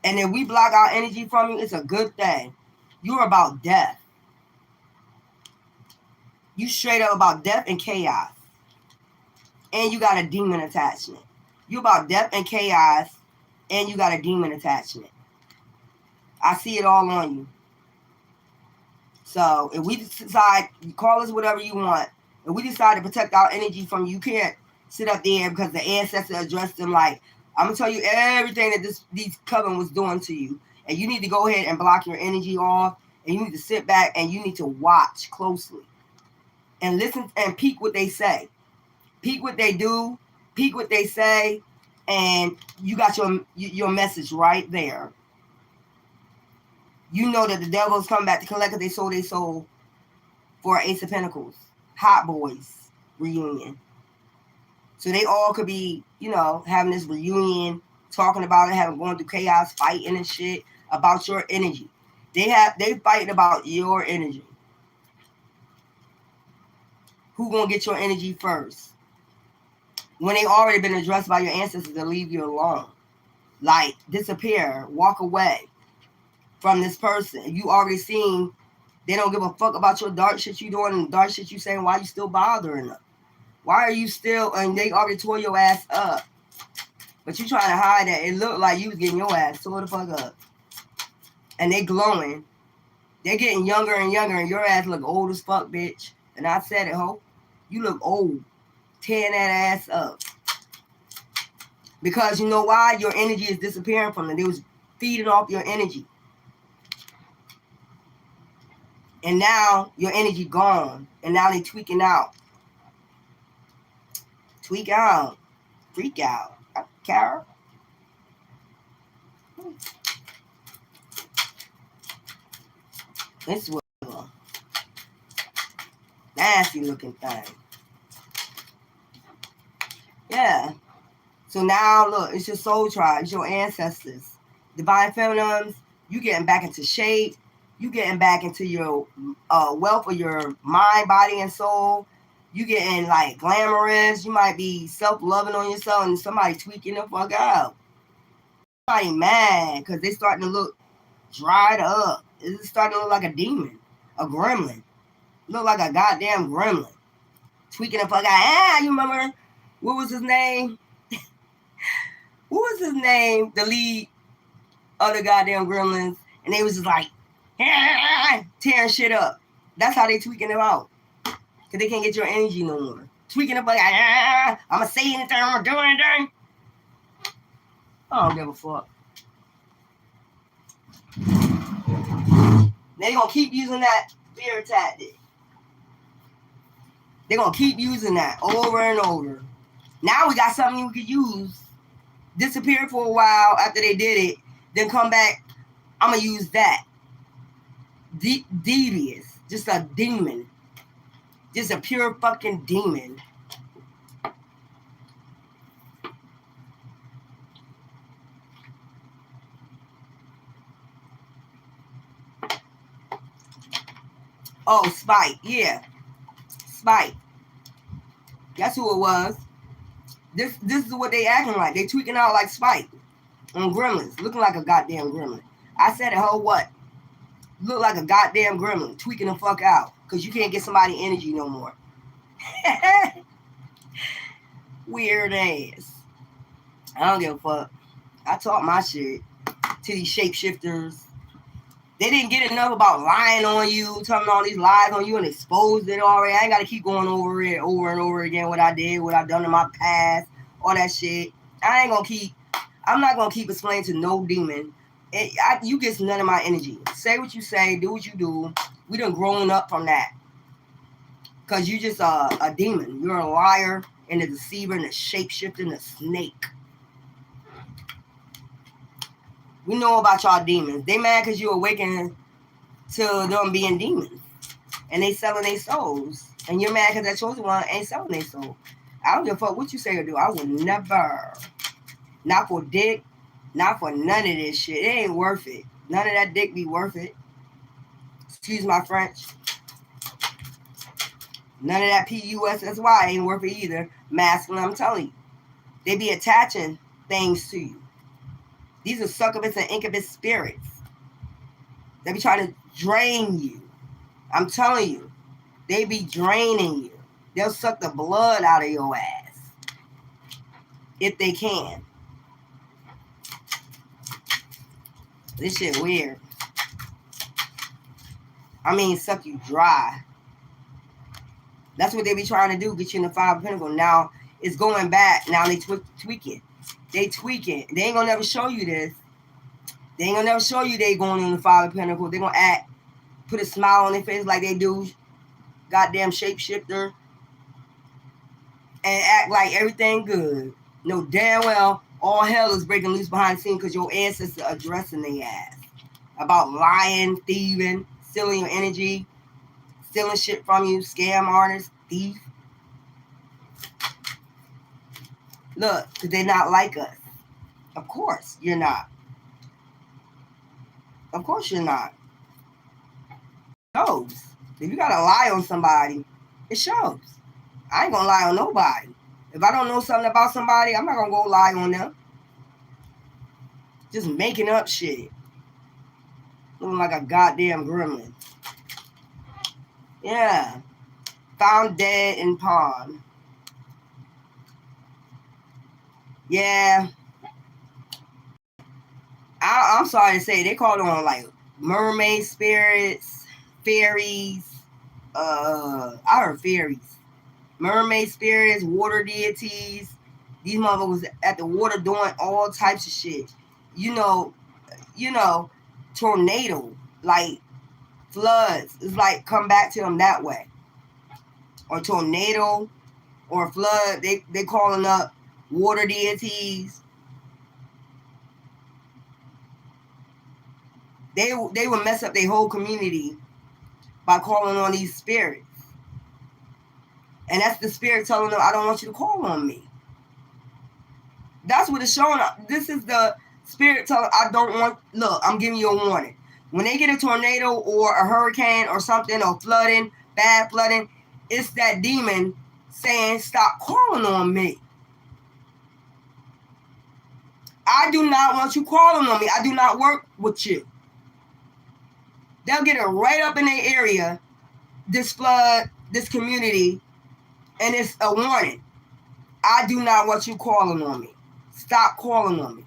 And if we block our energy from you, it's a good thing. You're about death. You straight up about death and chaos. And you got a demon attachment. You about death and chaos. And you got a demon attachment. I see it all on you. So if we decide, call us whatever you want. If we decide to protect our energy from you, you can't sit up there because the ancestor addressed them like, I'm going to tell you everything that these coven was doing to you. And you need to go ahead and block your energy off. And you need to sit back and you need to watch closely. And listen and peek what they say. Peek what they do. Peek what they say. And you got your message right there. You know that the devil's coming back to collect because they sold their soul for Ace of Pentacles. Hot Boys reunion. So they all could be, you know, having this reunion, talking about it, going through chaos, fighting and shit about your energy. They fighting about your energy. Who gonna get your energy first? When they already been addressed by your ancestors to leave you alone. Like, disappear, walk away from this person. You already seen they don't give a fuck about your dark shit you doing and the dark shit you saying. Why you still bothering them? Why are you still, and they already tore your ass up. But you trying to hide that. It looked like you was getting your ass tore the fuck up. And they glowing. They're getting younger and younger and your ass look old as fuck, bitch. And I said it, ho. You look old. Tearing that ass up. Because you know why? Your energy is disappearing from them. They was feeding off your energy. And now your energy gone. And now they tweaking out. Tweak out. Freak out. Carol. This was a nasty looking thing. Yeah. So now look, it's your soul tribe, it's your ancestors. Divine feminines, you getting back into shape. You getting back into your wealth of your mind, body, and soul. You getting like glamorous. You might be self-loving on yourself and somebody tweaking the fuck out. Somebody mad because they starting to look dried up. It's starting to look like a demon, a gremlin. Look like a goddamn gremlin. Tweaking the fuck out. You remember, what was his name? What was his name? The lead of the goddamn gremlins. And they was just like, tearing shit up. That's how they tweaking them out. Because they can't get your energy no more. Tweaking the fuck out. I'm going to say anything. I'm going to do anything. I don't give a fuck. They going to keep using that fear tactic. They're going to keep using that over and over. Now we got something we could use. Disappear for a while after they did it. Then come back. I'm going to use that. Devious. Just a demon. Just a pure fucking demon. Oh, Spike. Yeah. Spike. That's who it was. This is what they acting like. They tweaking out like Spike on Gremlins. Looking like a goddamn gremlin. I said it, ho, what? Look like a goddamn gremlin. Tweaking the fuck out. Because you can't get somebody energy no more. Weird ass. I don't give a fuck. I talk my shit to these shapeshifters. They didn't get enough about lying on you, telling all these lies on you and exposed it already. I ain't got to keep going over it over and over again, what I did, what I've done in my past, all that shit. I'm not going to keep explaining to no demon. You get none of my energy. Say what you say, do what you do. We done grown up from that. Because you just a demon. You're a liar and a deceiver and a shapeshifter and a snake. We know about y'all demons. They mad because you awaken to them being demons. And they selling their souls. And you're mad because that chosen one ain't selling their soul. I don't give a fuck what you say or do. I would never. Not for dick. Not for none of this shit. It ain't worth it. None of that dick be worth it. Excuse my French. None of that PUSSY ain't worth it either. Masculine, I'm telling you. They be attaching things to you. These are succubus and incubus spirits. They be trying to drain you. I'm telling you. They be draining you. They'll suck the blood out of your ass. If they can. This shit weird. I mean, suck you dry. That's what they be trying to do. Get you in the Five of Pentacles. Now, it's going back. Now they tweaking. They tweaking. They ain't gonna never show you this. They ain't gonna never show you they going in the Five of Pentacles. They gonna act, put a smile on their face like they do. Goddamn shapeshifter. And act like everything good. No damn well, all hell is breaking loose behind the scene because your ancestors are addressing their ass. About lying, thieving, stealing your energy, stealing shit from you, scam artists, thief. Look, because they're not like us. Of course you're not. Of course you're not. It shows. If you gotta lie on somebody, it shows. I ain't gonna lie on nobody. If I don't know something about somebody, I'm not gonna go lie on them. Just making up shit. Looking like a goddamn gremlin. Yeah. Found dead in pond. Yeah. I'm sorry to say, they called on like mermaid spirits, fairies. I heard fairies. Mermaid spirits, water deities. These motherfuckers at the water doing all types of shit. You know, tornado, like floods. It's like come back to them that way. Or tornado or flood. They calling up water deities. They would mess up their whole community by calling on these spirits. And that's the spirit telling them, I don't want you to call on me. That's what it's showing up. This is the spirit telling, I don't want, look, I'm giving you a warning. When they get a tornado or a hurricane or something or flooding, bad flooding, it's that demon saying, stop calling on me. I do not want you calling on me. I do not work with you. They'll get it right up in their area, this flood, this community, and it's a warning. I do not want you calling on me. Stop calling on me.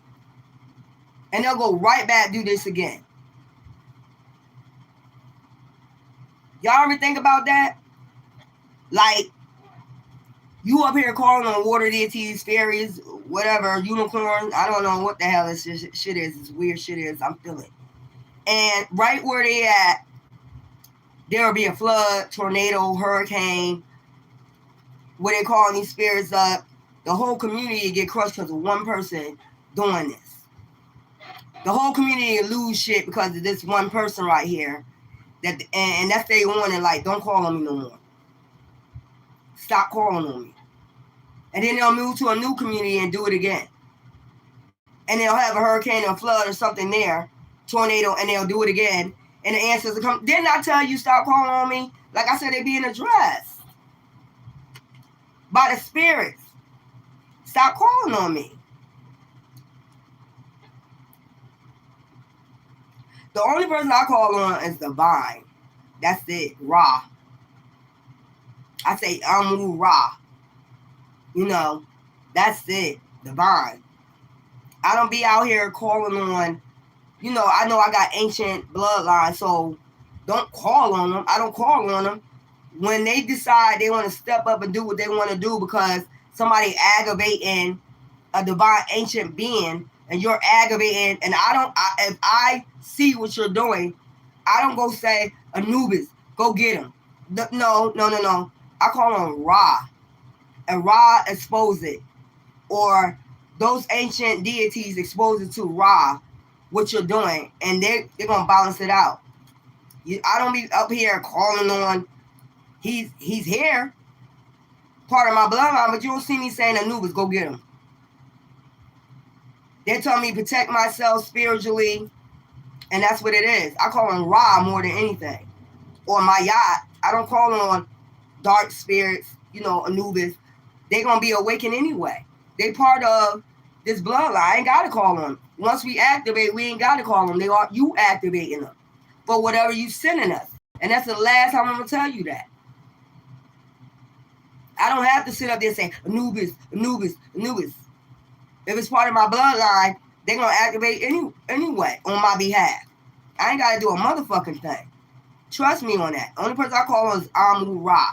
And they'll go right back, do this again. Y'all ever think about that? Like, you up here calling on water deities, fairies, whatever, unicorns. I don't know what the hell this shit is. This weird shit is. I'm feeling. And right where they at, there will be a flood, tornado, hurricane, where they calling these spirits up, the whole community get crushed because of one person doing this. The whole community lose shit because of this one person right here. And that's their warning, like, don't call on me no more. Stop calling on me. And then they'll move to a new community and do it again. And they'll have a hurricane or flood or something there, tornado, and they'll do it again. And the answers will come. Didn't I tell you stop calling on me? Like I said, they being addressed by the spirits. Stop calling on me. The only person I call on is divine. That's it. Ra. I say Amu Ra. You know, that's it. Divine. I don't be out here calling on, you know I got ancient bloodline, so don't call on them. I don't call on them. When they decide they want to step up and do what they want to do because somebody aggravating a divine ancient being and you're aggravating, and if I see what you're doing, I don't go say, Anubis, go get him. No. I call on Ra. And Ra expose it. Or those ancient deities expose it to Ra, what you're doing, and they're going to balance it out. I don't be up here calling on, he's here, part of my bloodline, but you don't see me saying, Anubis, go get him. They're telling me protect myself spiritually, and that's what it is. I call on Ra more than anything. Or my yacht. I don't call on dark spirits, Anubis. They're going to be awakened anyway. They part of this bloodline. I ain't got to call on them. Once we activate, we ain't got to call them. You activating them for whatever you sending us. And that's the last time I'm going to tell you that. I don't have to sit up there and say, Anubis. If it's part of my bloodline, they're going to activate anyway on my behalf. I ain't got to do a motherfucking thing. Trust me on that. Only person I call on is Amu Ra.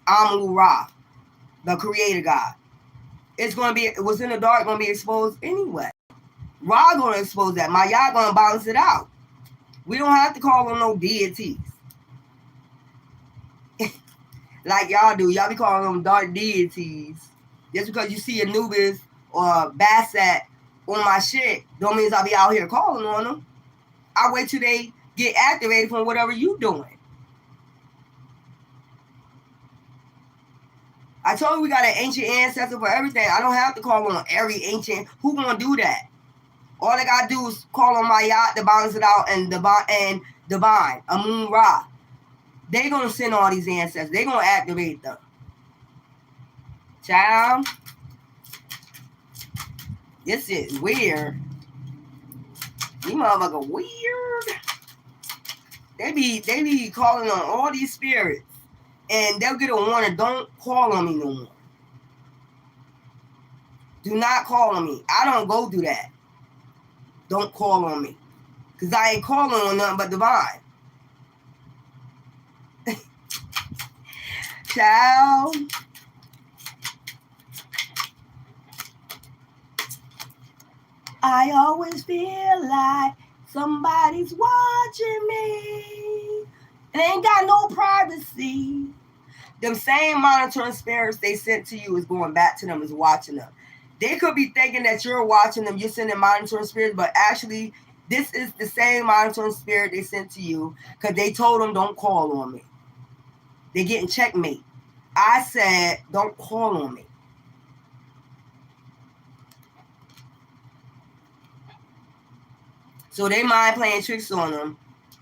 Amu Ra, the creator God. It's going to be, what's in the dark going to be exposed anyway. Ra going to expose that. My Yah going to balance it out. We don't have to call on no deities. Like y'all do. Y'all be calling them dark deities. Just because you see Anubis or Bassat on my shit, don't mean I'll be out here calling on them. I wait till they get activated from whatever you doing. I told you we got an ancient ancestor for everything. I don't have to call on every ancient. Who gonna do that? All I gotta do is call on my yacht to balance it out and divine, Amun Ra. They gonna send all these ancestors. They gonna activate them. Child, this is weird. You motherfucker weird. They be calling on all these spirits, and they'll get a warning. Don't call on me no more. Do not call on me. I don't go do that. Don't call on me, cause I ain't calling on nothing but divine. Child. I always feel like somebody's watching me. And they ain't got no privacy. Them same monitoring spirits they sent to you is going back to them, is watching them. They could be thinking that you're watching them, you're sending monitoring spirits, but actually this is the same monitoring spirit they sent to you because they told them don't call on me. They're getting checkmate. I said don't call on me. So they mind playing tricks on them.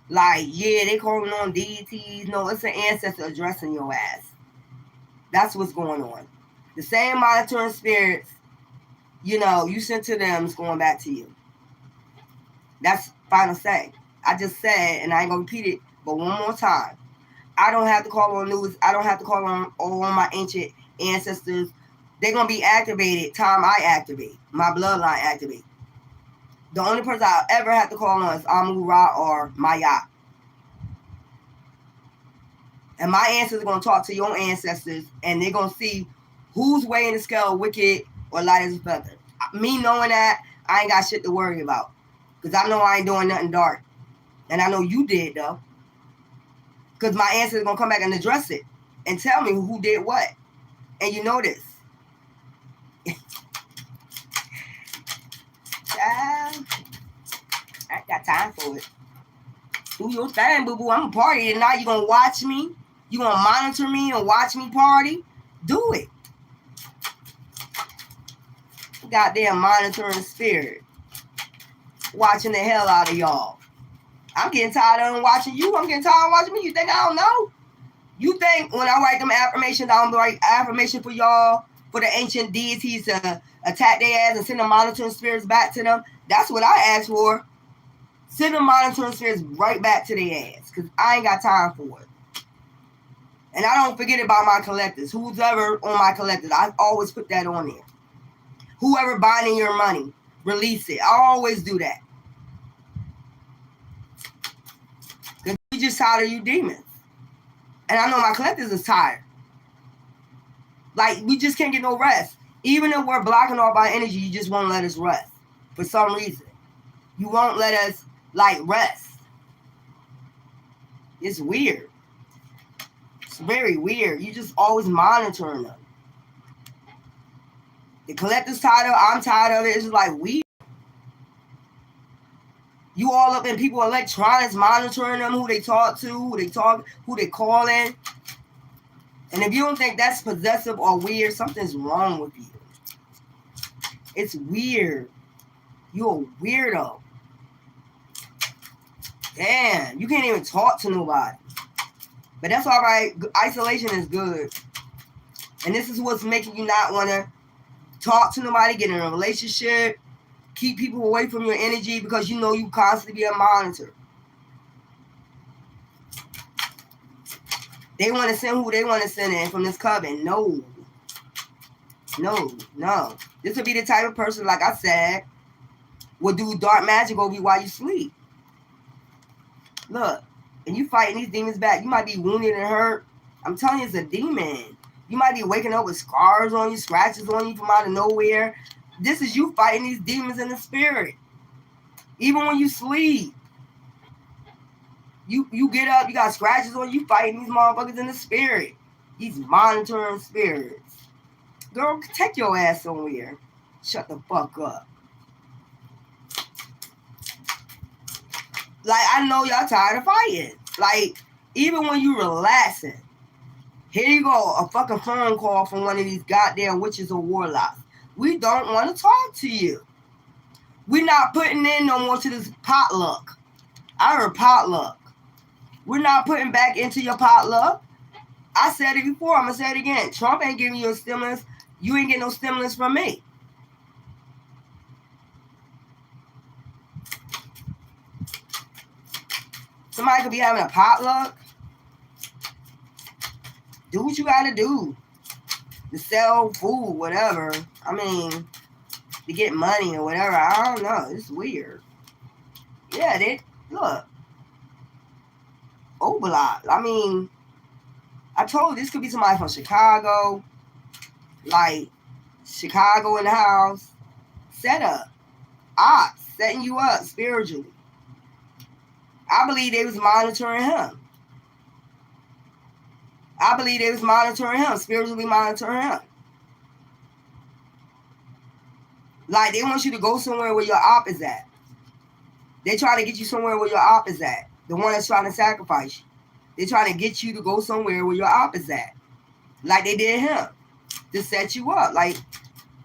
Like, yeah, they calling on deities. No, it's an ancestor addressing your ass. That's what's going on. The same monitoring spirits, you sent to them is going back to you. That's final say. I just said, and I ain't going to repeat it, but one more time. I don't have to call on news. I don't have to call on all my ancient ancestors. They're going to be activated time I activate. My bloodline activate. The only person I'll ever have to call on is Amu Ra or Maya. And my ancestors are going to talk to your ancestors, and they're going to see who's weighing the scale, wicked or light as a feather. Me knowing that, I ain't got shit to worry about. Because I know I ain't doing nothing dark. And I know you did, though. Because my ancestors are going to come back and address it. and tell me who did what. And you know this. Child, I ain't got time for it. Do your thing, boo-boo. I'm a party tonight. You gonna watch me? You gonna monitor me and watch me party? Do it. Goddamn monitoring spirit. Watching the hell out of y'all. I'm getting tired of watching you. I'm getting tired of watching me. You think I don't know? You think when I write them affirmations, I'm write affirmation for y'all, for the ancient deities to attack their ass and send the monitoring spirits back to them? That's what I asked for. Send the monitoring spirits right back to their ass, because I ain't got time for it. And I don't forget about my collectors. Who's ever on my collectors, I always put that on there. Whoever binding your money, release it. I always do that. Because we just tired of you demons. And I know my collectors is tired. Like, we just can't get no rest. Even if we're blocking all our energy, you just won't let us rest. For some reason. You won't let us, like, rest. It's weird. It's very weird. You just always monitoring them. The collector's tired of it. I'm tired of it. It's just like weird. You all up in people electronics monitoring them, who they talk to, who they calling. And if you don't think that's possessive or weird, something's wrong with you. It's weird. You're a weirdo. Damn, you can't even talk to nobody. But that's all right. Isolation is good. And this is what's making you not want to talk to nobody, get in a relationship, keep people away from your energy, because you know you constantly be a monitor. They want to send who they want to send in from this coven. No. This would be the type of person, like I said, will do dark magic over you while you sleep. Look, and you fighting these demons back. You might be wounded and hurt. I'm telling you, it's a demon. You might be waking up with scars on you, scratches on you from out of nowhere. This is you fighting these demons in the spirit. Even when you sleep. You get up, you got scratches on you, fighting these motherfuckers in the spirit. These monitoring spirits. Girl, take your ass somewhere. Shut the fuck up. Like, I know y'all tired of fighting. Like, even when you relaxing. Here you go, a fucking phone call from one of these goddamn witches or warlocks. We don't want to talk to you. We're not putting in no more to this potluck. I heard potluck. We're not putting back into your potluck. I said it before, I'm going to say it again. Trump ain't giving you a stimulus. You ain't getting no stimulus from me. Somebody could be having a potluck. Do what you got to do. To sell food, whatever. I mean, to get money or whatever. I don't know. It's weird. Yeah, look. Oberlot. I mean, I told you this could be somebody from Chicago. Like, Chicago in the house. Set up. Ops. Setting you up spiritually. I believe they was monitoring him. I believe they was monitoring him, spiritually monitoring him. Like, they want you to go somewhere where your op is at. They try to get you somewhere where your op is at. The one that's trying to sacrifice you. They trying to get you to go somewhere where your op is at. Like they did him. To set you up. Like,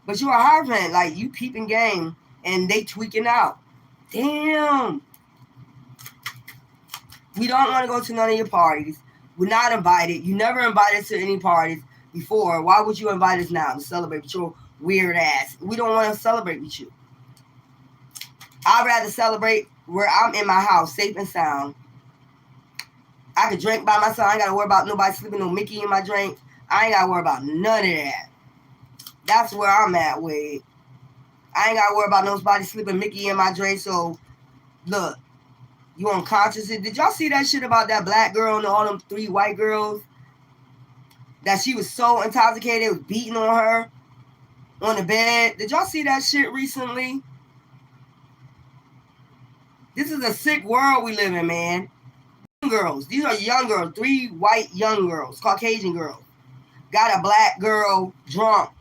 but you're a hierophant. Like, you peeping game. And they tweaking out. Damn. We don't want to go to none of your parties. We're not invited. You never invited to any parties before. Why would you invite us now to celebrate with your weird ass? We don't want to celebrate with you. I'd rather celebrate where I'm in my house, safe and sound. I could drink by myself. I ain't got to worry about nobody sleeping no Mickey in my drink. I ain't got to worry about none of that. That's where I'm at with. I ain't got to worry about nobody sleeping Mickey in my drink. So, look. You unconscious? Did y'all see that shit about that black girl and all them 3 white girls? That she was so intoxicated, was beating on her on the bed. Did y'all see that shit recently? This is a sick world we live in, man. girls. These are young girls. 3 white young girls, Caucasian girls. Got a black girl drunk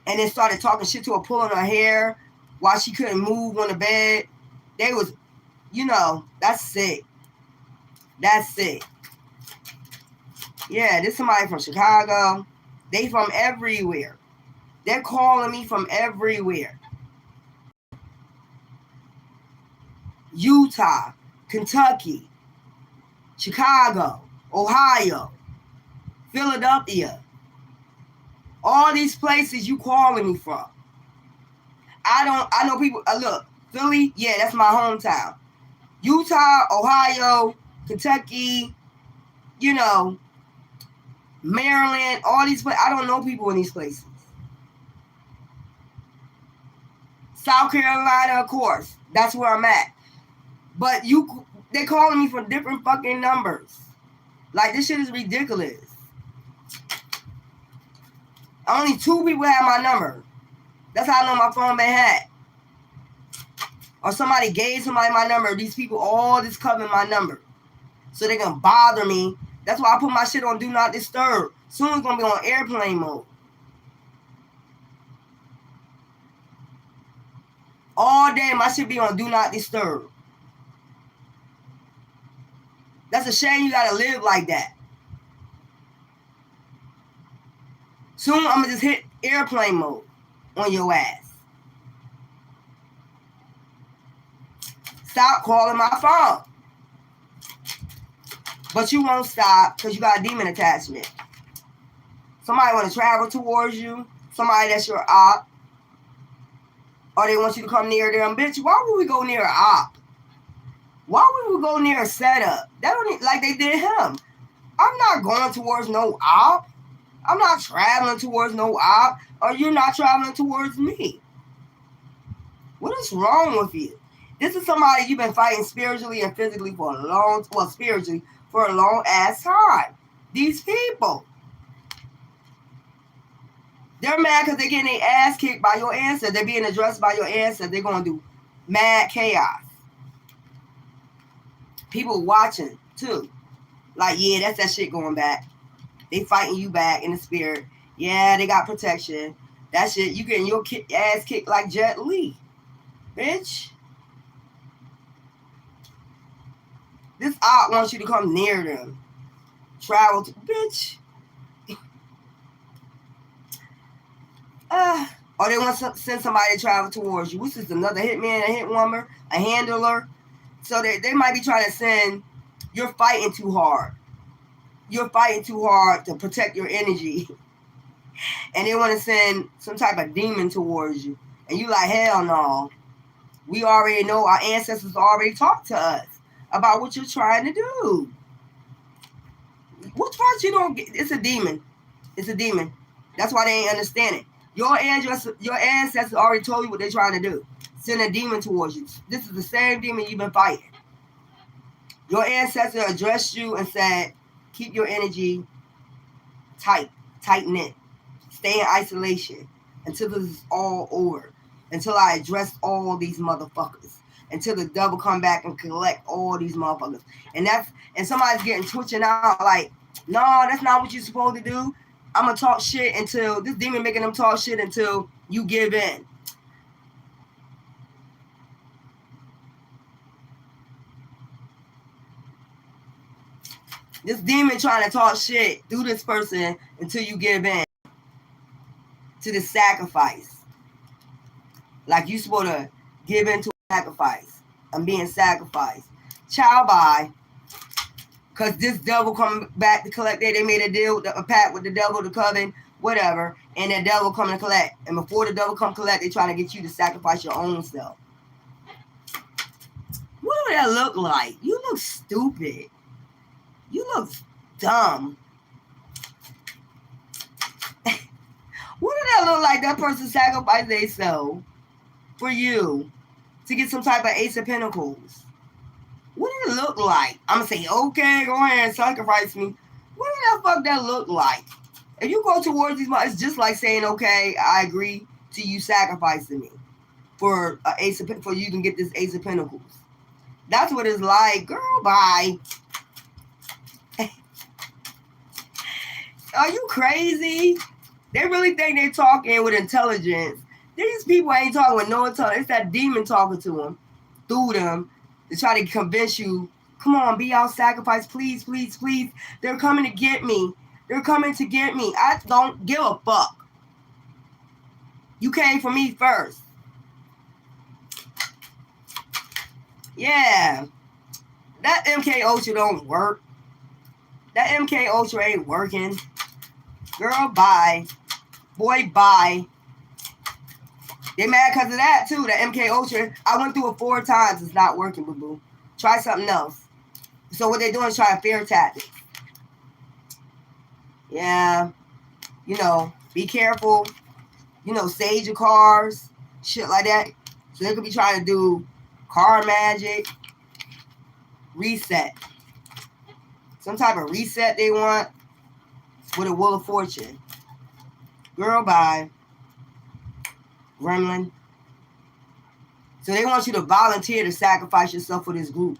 and then started talking shit to her, pulling her hair while she couldn't move on the bed. They was, that's sick. That's sick. Yeah, this somebody from Chicago. They from everywhere. They're calling me from everywhere. Utah, Kentucky, Chicago, Ohio, Philadelphia. All these places you calling me from. I know people, look, Philly, yeah, that's my hometown. Utah, Ohio, Kentucky, Maryland, all these places. I don't know people in these places. South Carolina, of course. That's where I'm at. But they calling me from different fucking numbers. Like, this shit is ridiculous. Only 2 people have my number. That's how I know my phone been hacked. Or somebody gave somebody my number. These people all just covering my number. So they gonna bother me. That's why I put my shit on Do Not Disturb. Soon it's gonna be on airplane mode. All day my shit be on Do Not Disturb. That's a shame you gotta live like that. Soon I'm gonna just hit airplane mode on your ass. Stop calling my phone. But you won't stop because you got a demon attachment. Somebody want to travel towards you. Somebody that's your op. Or they want you to come near them. Bitch, why would we go near an op? Why would we go near a setup? That don't like they did him. I'm not going towards no op. I'm not traveling towards no op. Or you're not traveling towards me. What is wrong with you? This is somebody you've been fighting spiritually and physically for a long, spiritually for a long ass time. These people. They're mad because they're getting their ass kicked by your ancestors. They're being addressed by your ancestors. They're going to do mad chaos. People watching too. Like, yeah, that's that shit going back. They fighting you back in the spirit. Yeah, they got protection. That shit, you getting your ass kicked like Jet Li. Bitch. This op wants you to come near them. Travel to, bitch. Or they want to send somebody to travel towards you. Which is another hitman, a hitwoman, a handler. So they might be trying to send, you're fighting too hard. You're fighting too hard to protect your energy. And they want to send some type of demon towards you. And you like, hell no. We already know, our ancestors already talked to us about what you're trying to do. What part you don't get? It's a demon. It's a demon. That's why they ain't understanding. Your ancestors already told you what they're trying to do. Send a demon towards you. This is the same demon you've been fighting. Your ancestor addressed you and said, keep your energy tight-knit. Stay in isolation until this is all over. Until I address all these motherfuckers. Until the devil come back and collect all these motherfuckers. And somebody's getting twitching out like, no, that's not what you're supposed to do. I'm going to talk shit until, this demon making them talk shit until you give in. This demon trying to talk shit through this person until you give in to the sacrifice. Like you supposed to give in to a sacrifice. I'm being sacrificed. Ciao, bye. Because this devil coming back to collect it. They made a deal, a pact with the devil, the coven, whatever. And the devil coming to collect. And before the devil come collect, they trying to get you to sacrifice your own self. What do that look like? You look stupid. You look dumb. What did that look like? That person sacrificed themselves for you to get some type of Ace of Pentacles. What did it look like? I'm going to say, okay, go ahead and sacrifice me. What did that fuck that look like? If you go towards these, it's just like saying, okay, I agree to you sacrificing me for Ace of, for you can get this Ace of Pentacles. That's what it's like. Girl, bye. Are you crazy? They really think they're talking with intelligence. These people ain't talking with no intelligence. It's that demon talking to them, through them, to try to convince you, come on, be our sacrifice, please, please, please. They're coming to get me. They're coming to get me. I don't give a fuck. You came for me first. Yeah. That MK Ultra don't work. That MK Ultra ain't working. Girl, bye. Boy, bye. They mad because of that, too. The MK Ultra. I went through it 4 times. It's not working, boo-boo. Try something else. So what they're doing is trying fear tactics. Yeah. You know, be careful. You know, sage your cars. Shit like that. So they could be trying to do car magic. Reset. Some type of reset they want with a Wheel of Fortune. Girl, bye. Gremlin. So they want you to volunteer to sacrifice yourself for this group.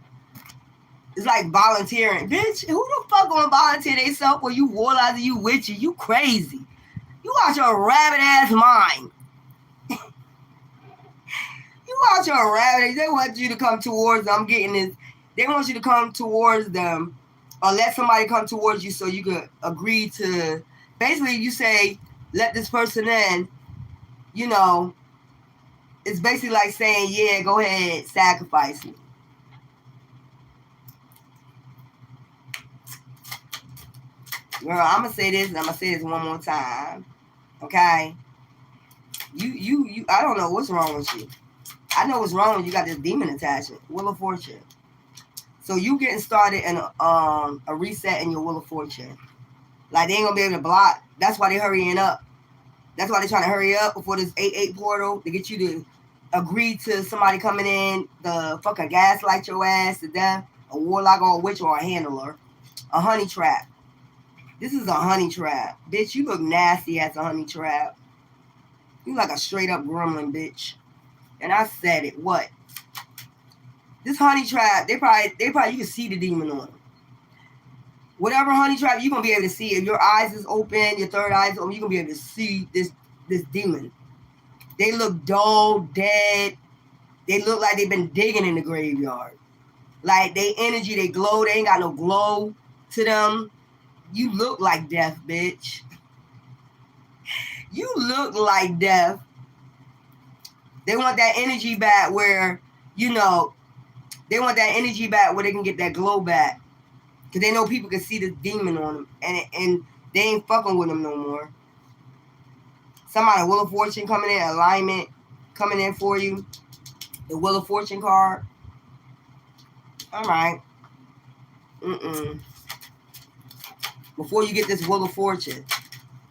It's like volunteering. Bitch, who the fuck gonna volunteer themselves for you warlocks and you witches? You crazy. You out your rabbit ass mind. You out your rabbit. They want you to come towards them. I'm getting this. They want you to come towards them or let somebody come towards you so you could agree to. Basically, you say, let this person in. You know, it's basically like saying, yeah, go ahead, sacrifice me. Girl, I'm gonna say this and I'm gonna say this one more time. Okay? You I don't know what's wrong with you. I know what's wrong when you got this demon attachment. Wheel of Fortune. So you getting started in a reset in your Wheel of Fortune. Like they ain't gonna be able to block. That's why they hurrying up. That's why they trying to hurry up before this 8-8 portal to get you to agree to somebody coming in the fucking gaslight your ass to death. A warlock or a witch or a handler. A honey trap. This is a honey trap. Bitch, you look nasty as a honey trap. You like a straight up gremlin, bitch. And I said it. What? This honey trap, they probably you can see the demon on them. Whatever honey trap, you're gonna be able to see. If your eyes is open, your third eye is open, you're gonna be able to see this demon. They look dull, dead. They look like they've been digging in the graveyard. Like they energy, they glow, they ain't got no glow to them. You look like death, bitch. You look like death. They want that energy back where, you know, they want that energy back where they can get that glow back. Because they know people can see the demon on them. And they ain't fucking with them no more. Somebody, Wheel of Fortune coming in, alignment coming in for you. The Wheel of Fortune card. All right. Before you get this Wheel of Fortune,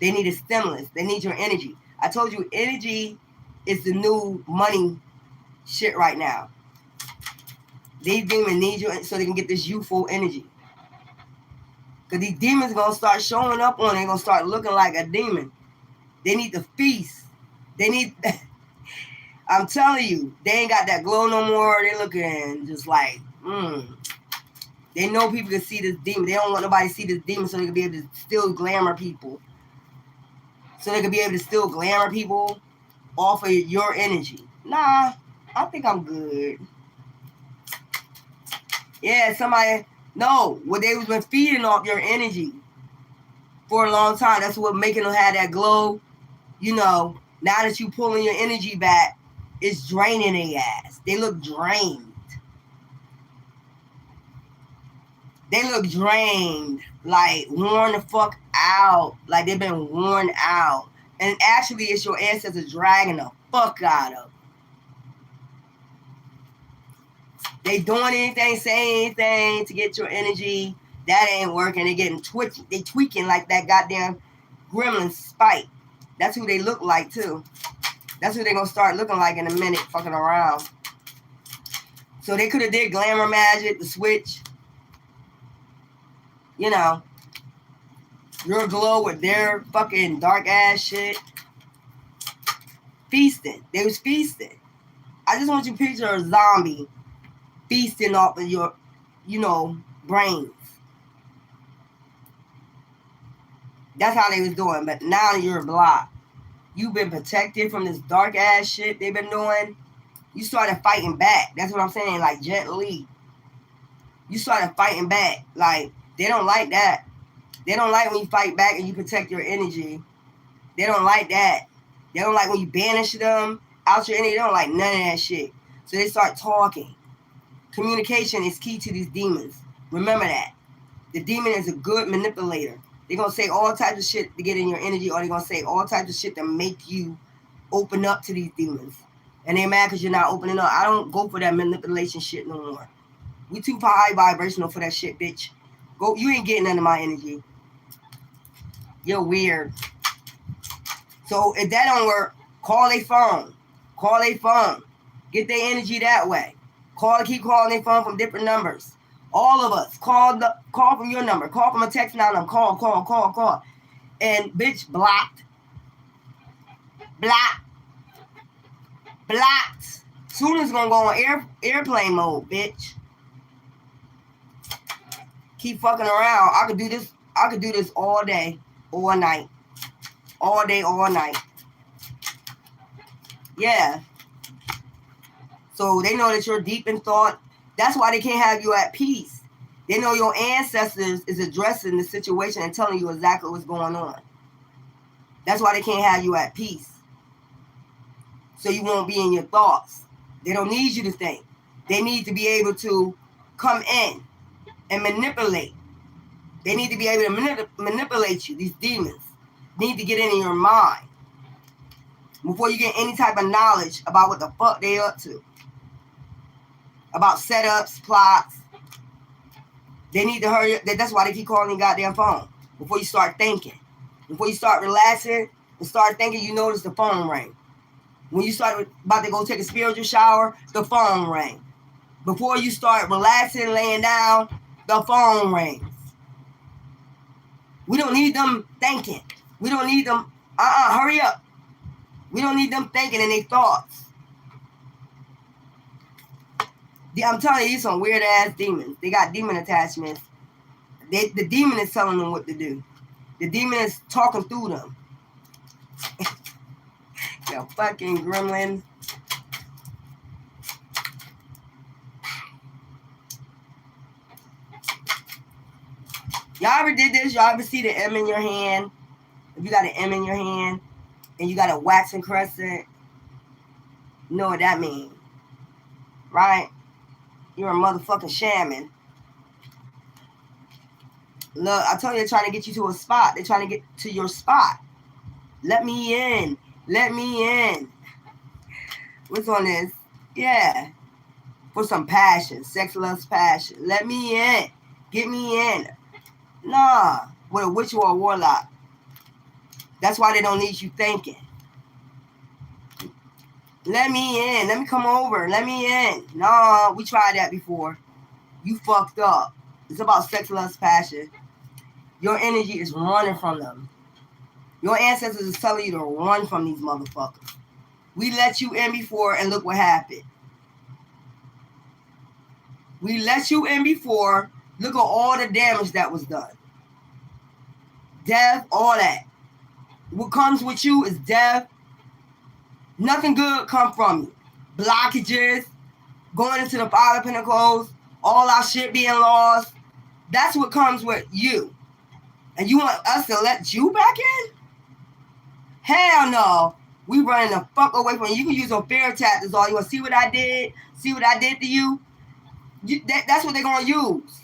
they need a stimulus. They need your energy. I told you, energy is the new money shit right now. These demons need you so they can get this youthful energy. Because these demons going to start showing up on it. They're going to start looking like a demon. They need to feast. They need... I'm telling you, they ain't got that glow no more. They looking just like, They know people can see this demon. They don't want nobody to see this demon so they can be able to still glamour people. So they can be able to still glamour people off of your energy. Nah, I think I'm good. Yeah, somebody... No, what they've been feeding off your energy for a long time. That's what making them have that glow. You know, now that you pulling your energy back, it's draining their ass. They look drained. They look drained, like worn the fuck out. Like they've been worn out. And actually, it's your ancestors dragging the fuck out of them. They doing anything, saying anything to get your energy. That ain't working. They getting twitchy. They tweaking like that goddamn gremlin Spike. That's who they look like, too. That's who they gonna start looking like in a minute, fucking around. So they could have did glamour magic, the switch. You know. Your glow with their fucking dark ass shit. Feasting. They was feasting. I just want you to picture a zombie feasting off of your, you know, brains. That's how they was doing. But now you're blocked. You've been protected from this dark ass shit they've been doing. You started fighting back. That's what I'm saying. Like Jet Li. You started fighting back. Like, they don't like that. They don't like when you fight back and you protect your energy. They don't like that. They don't like when you banish them out your energy. They don't like none of that shit. So they start talking. Communication is key to these demons. Remember that. The demon is a good manipulator. They're going to say all types of shit to get in your energy, or they're going to say all types of shit to make you open up to these demons. And they're mad because you're not opening up. I don't go for that manipulation shit no more. We too high vibrational for that shit, bitch. Go. You ain't getting none of my energy. You're weird. So if that don't work, call a phone. Call a phone. Get their energy that way. Keep calling their phone from different numbers. All of us. Call from your number. Call from a text now number. Call. And bitch, blocked. Soon as it's gonna go on airplane mode, bitch. Keep fucking around. I could do this all day, all night. All day, all night. Yeah. So they know that you're deep in thought. That's why they can't have you at peace. They know your ancestors is addressing the situation and telling you exactly what's going on. That's why they can't have you at peace. So you won't be in your thoughts. They don't need you to think. They need to be able to come in and manipulate. They need to be able to manipulate you. These demons need to get in your mind before you get any type of knowledge about what the fuck they up to. About setups, plots. They need to hurry up. That's why they keep calling your goddamn phone. Before you start thinking. Before you start relaxing and start thinking, you notice the phone ring. When you start about to go take a spiritual shower, the phone rang. Before you start relaxing, laying down, the phone rings. We don't need them thinking. We don't need them, hurry up. We don't need them thinking in their thoughts. I'm telling you, some weird ass demons. They got demon attachments. The demon is telling them what to do. The demon is talking through them. You fucking gremlin. Y'all ever did this? Y'all ever see the M in your hand? If you got an M in your hand and you got a waxing crescent, you know what that means, right? You're a motherfucking shaman. Look, I told you they're trying to get you to a spot. They're trying to get to your spot. Let me in. Let me in. What's on this? Yeah. For some passion. Sex, lust, passion. Let me in. Get me in. Nah. With a witch or a warlock. That's why they don't need you thinking. Let me in. Let me come over. Let me in. Nah, we tried that before. You fucked up. It's about sex, lust, passion. Your energy is running from them. Your ancestors is telling you to run from these motherfuckers. We let you in before and look what happened. We let you in before. Look at all the damage that was done. Death, all that. What comes with you is death. Nothing good come from you. Blockages, going into the Five of Pentacles, all our shit being lost. That's what comes with you. And you want us to let you back in? Hell no. We running the fuck away from you. You can use your fear tactics all you want. See what I did? See what I did to you? That's what they're going to use.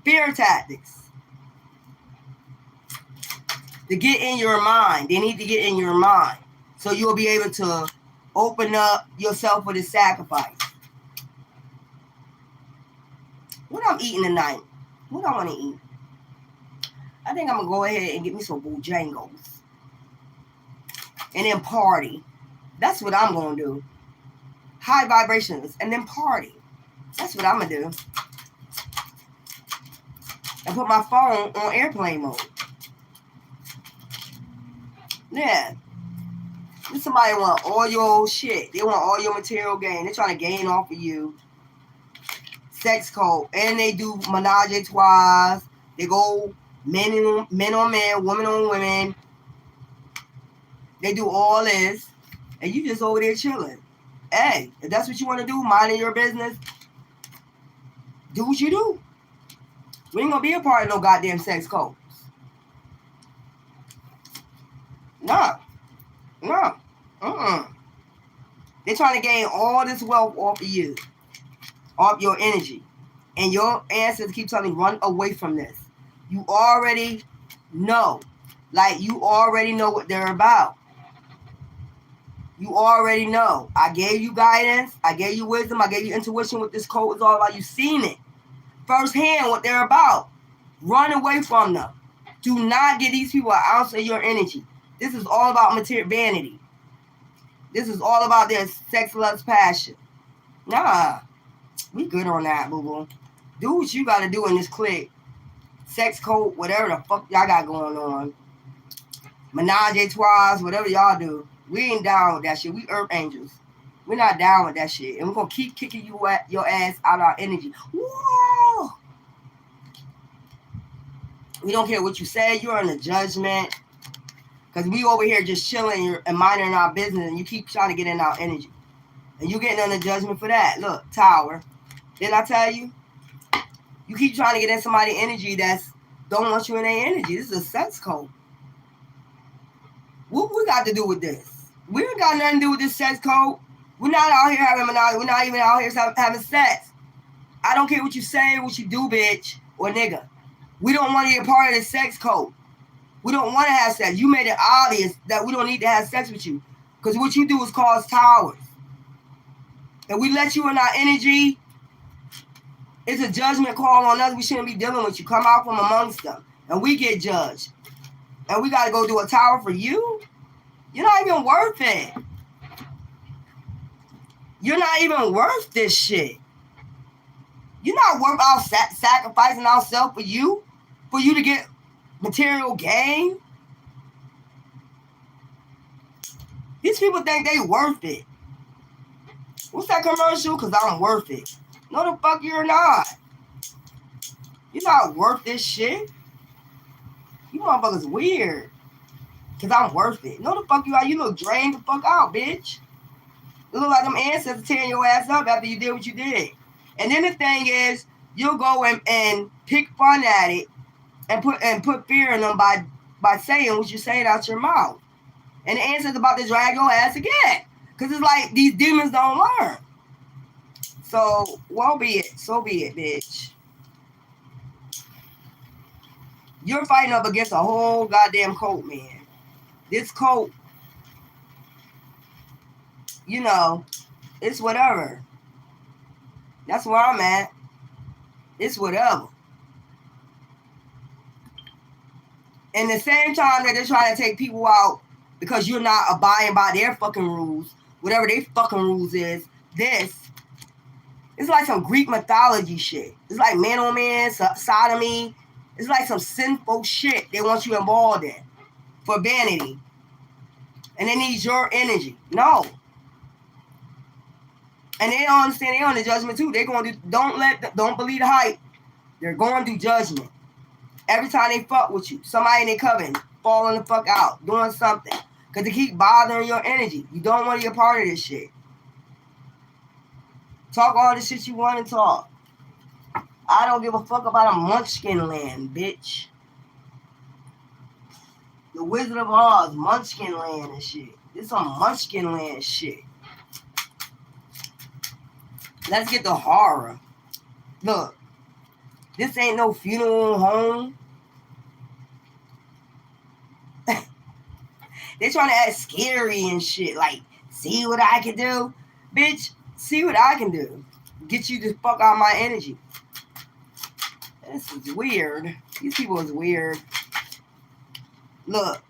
Fear tactics. To get in your mind. They need to get in your mind. So you'll be able to open up yourself for this sacrifice. What I'm eating tonight? What I want to eat? I think I'm going to go ahead and get me some Bojangles. And then party. That's what I'm going to do. High vibrations. And then party. That's what I'm going to do. And put my phone on airplane mode. Yeah. If somebody want all your shit. They want all your material gain. They're trying to gain off of you. Sex code. And they do menage a trois. They go Men on men, women on women. They do all this, and you just over there chilling. Hey, if that's what you want to do, minding your business, do what you do. We ain't gonna be a part of no goddamn sex cults. No. They're trying to gain all this wealth off of you, off your energy. And your ancestors keep telling you, run away from this. You already know. Like, you already know what they're about. You already know. I gave you guidance. I gave you wisdom. I gave you intuition what this code is all about. You've seen it firsthand, what they're about. Run away from them. Do not get these people an ounce of your energy. This is all about material vanity. This is all about their sex, lust, passion. Nah. We good on that, boo-boo. Do what you got to do in this clique. Sex code, whatever the fuck y'all got going on. Menage a trois, whatever y'all do. We ain't down with that shit. We earth angels. We're not down with that shit. And we're going to keep kicking your ass out of our energy. Whoa! We don't care what you say. You're in the judgment. Because we over here just chilling and minding our business. And you keep trying to get in our energy. And you getting under judgment for that. Look, Tower. Didn't I tell you? You keep trying to get in somebody's energy that's don't want you in their energy. This is a sex code. What we got to do with this? We ain't got nothing to do with this sex code. We're not out here having monogamy. We're not even out here having sex. I don't care what you say, what you do, bitch or nigga. We don't want to be a part of this sex code. We don't want to have sex. You made it obvious that we don't need to have sex with you. Because what you do is cause towers. And we let you in our energy. It's a judgment call on us. We shouldn't be dealing with you. Come out from amongst them. And we get judged. And we got to go do a tower for you? You're not even worth it. You're not even worth this shit. You're not worth our sacrificing ourselves for you to get material gain. These people think they worth it. What's that commercial? Because I'm worth it. No, the fuck you're not. You're not worth this shit. You motherfuckers weird. Because I'm worth it. No, the fuck you are. You look drained the fuck out, bitch. You look like them ancestors tearing your ass up after you did what you did. And then the thing is, you'll go and pick fun at it and put fear in them by saying what you're saying out your mouth. And the ancestors about to drag your ass again. Because it's like these demons don't learn. So, well be it. So be it, bitch. You're fighting up against a whole goddamn cult, man. This cult, you know, it's whatever. That's where I'm at. It's whatever. And the same time that they're trying to take people out because you're not abiding by their fucking rules, whatever their fucking rules is, it's like some Greek mythology shit. It's like man on man, sodomy. It's like some sinful shit they want you involved in for vanity. And they need your energy. No. And they don't understand they're on the judgment too. They're going to don't believe the hype. They're going through judgment. Every time they fuck with you, somebody in their coven falling the fuck out, doing something. Because they keep bothering your energy. You don't want to be a part of this shit. Talk all the shit you want to talk. I don't give a fuck about a Munchkin land, bitch. The Wizard of Oz, Munchkin land and shit. This some Munchkin land shit. Let's get the horror. Look, this ain't no funeral home. They trying to act scary and shit. Like, see what I can do? Bitch, see what I can do. Get you the fuck out of my energy. This is weird. These people is weird. Look.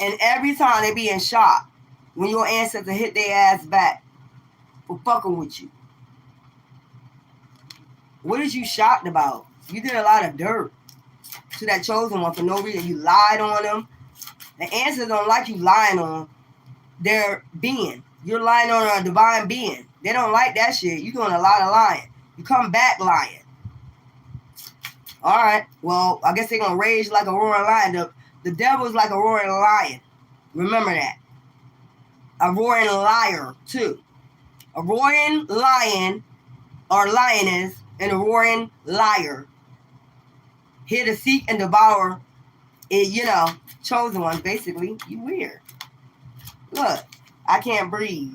And every time they be in shock when your ancestor hit their ass back for fucking with you. What is you shocked about? You did a lot of dirt to that chosen one for no reason. You lied on them. The ancestors don't like you lying on their being. You're lying on a divine being. They don't like that shit. You doing a lot of lying. You come back lying. All right. Well, I guess they're gonna rage like a roaring lion. The devil is like a roaring lion. Remember that. A roaring liar too. A roaring lion or lioness and a roaring liar. Here to seek and devour it, chosen ones, basically. You weird. Look, I can't breathe.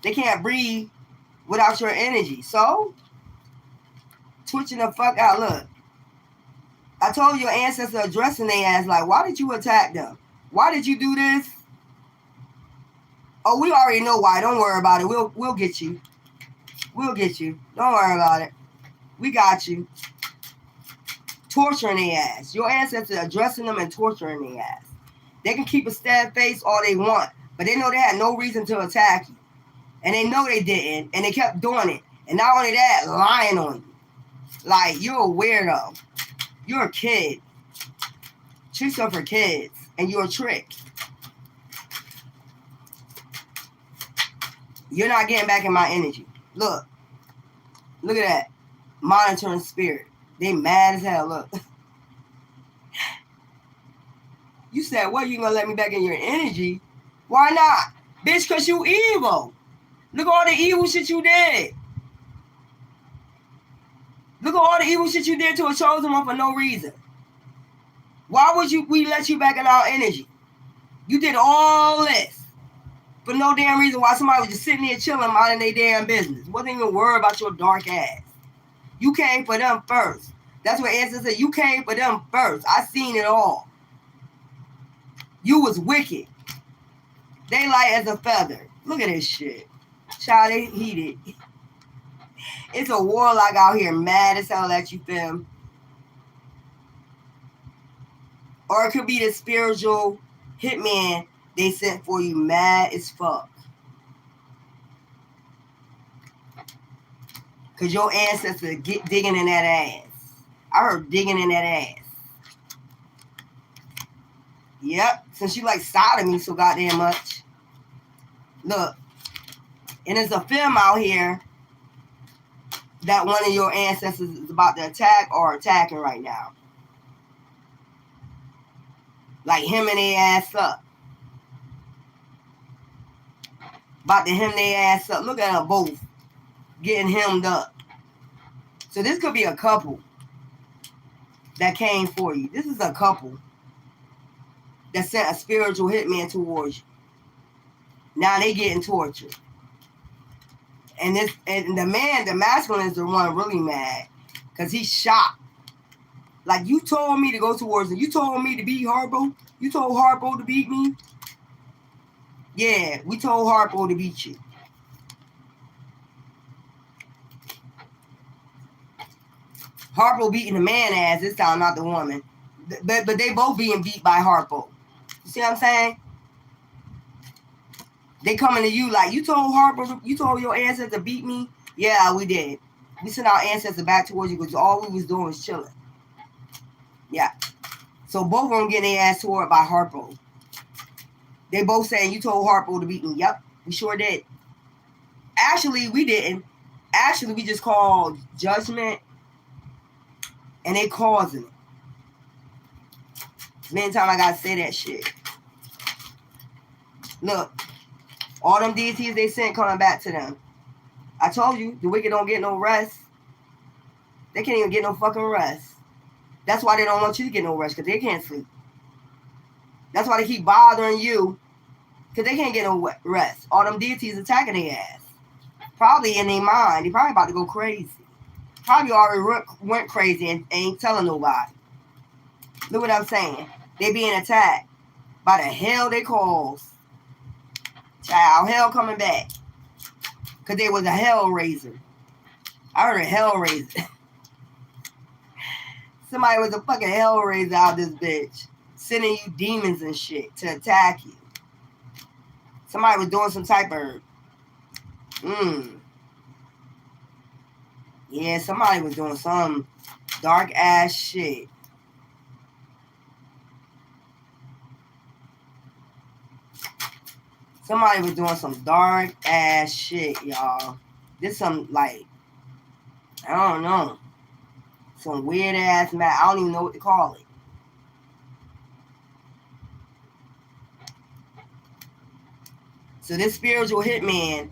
They can't breathe without your energy. So, twitching the fuck out. Look, I told your ancestors addressing their ass like, why did you attack them? Why did you do this? Oh, we already know why. Don't worry about it. We'll get you. We'll get you. Don't worry about it. We got you. Torturing their ass. Your ancestors addressing them and torturing their ass. They can keep a sad face all they want, but they know they had no reason to attack you. And they know they didn't, and they kept doing it. And not only that, lying on you. Like, you're a weirdo. You're a kid. Tricks are for kids, and you're a trick. You're not getting back in my energy. Look at that. Monitoring spirit. They mad as hell. Look. You said, what, you gonna let me back in your energy? Why not? Bitch, because you evil. Look at all the evil shit you did. Look at all the evil shit you did to a chosen one for no reason. Why would we let you back in our energy? You did all this for no damn reason. Why somebody was just sitting there chilling, minding their damn business. Wasn't even worried about your dark ass. You came for them first. That's what Answer said. You came for them first. I seen it all. You was wicked. They light as a feather. Look at this shit. Child, they heated. It's a warlock out here mad as hell at you, fam. Or it could be the spiritual hitman they sent for you, mad as fuck. Because your ancestors get digging in that ass. I heard digging in that ass. Yep, since you like sodomy so goddamn much. Look, and there's a film out here that one of your ancestors is about to attack or attacking right now. Like hemming their ass up. About to hem their ass up. Look at them both getting hemmed up. So this could be a couple that came for you. This is a couple that sent a spiritual hitman towards you. Now they getting tortured. And the man, the masculine is the one really mad. Because he's shocked. Like, you told me to go towards him. You told me to beat Harpo. You told Harpo to beat me. Yeah, we told Harpo to beat you. Harpo beating the man ass this time, not the woman. But they both being beat by Harpo. You see what I'm saying? They coming to you like, you told Harpo, you told your ancestors to beat me? Yeah, we did. We sent our ancestors back towards you because all we was doing was chilling. Yeah. So both of them getting their ass toward by Harpo. They both saying, you told Harpo to beat me. Yep, we sure did. Actually, we didn't. Actually, we just called judgment and they causing it. Many times I gotta say that shit. Look, all them deities they sent coming back to them. I told you, the wicked don't get no rest. They can't even get no fucking rest. That's why they don't want you to get no rest, because they can't sleep. That's why they keep bothering you, because they can't get no rest. All them deities attacking their ass. Probably in their mind. They probably about to go crazy. Probably already went crazy and ain't telling nobody. Look what I'm saying. They being attacked by the hell they cause. Child, hell coming back. Because they was a hell raiser. I heard a hell raiser. Somebody was a fucking hell raiser out this bitch. Sending you demons and shit to attack you. Somebody was doing some type of... Yeah, somebody was doing some dark ass shit. Somebody was doing some dark ass shit, y'all. This some, like, I don't know. Some weird ass map. I don't even know what to call it. So this spiritual hitman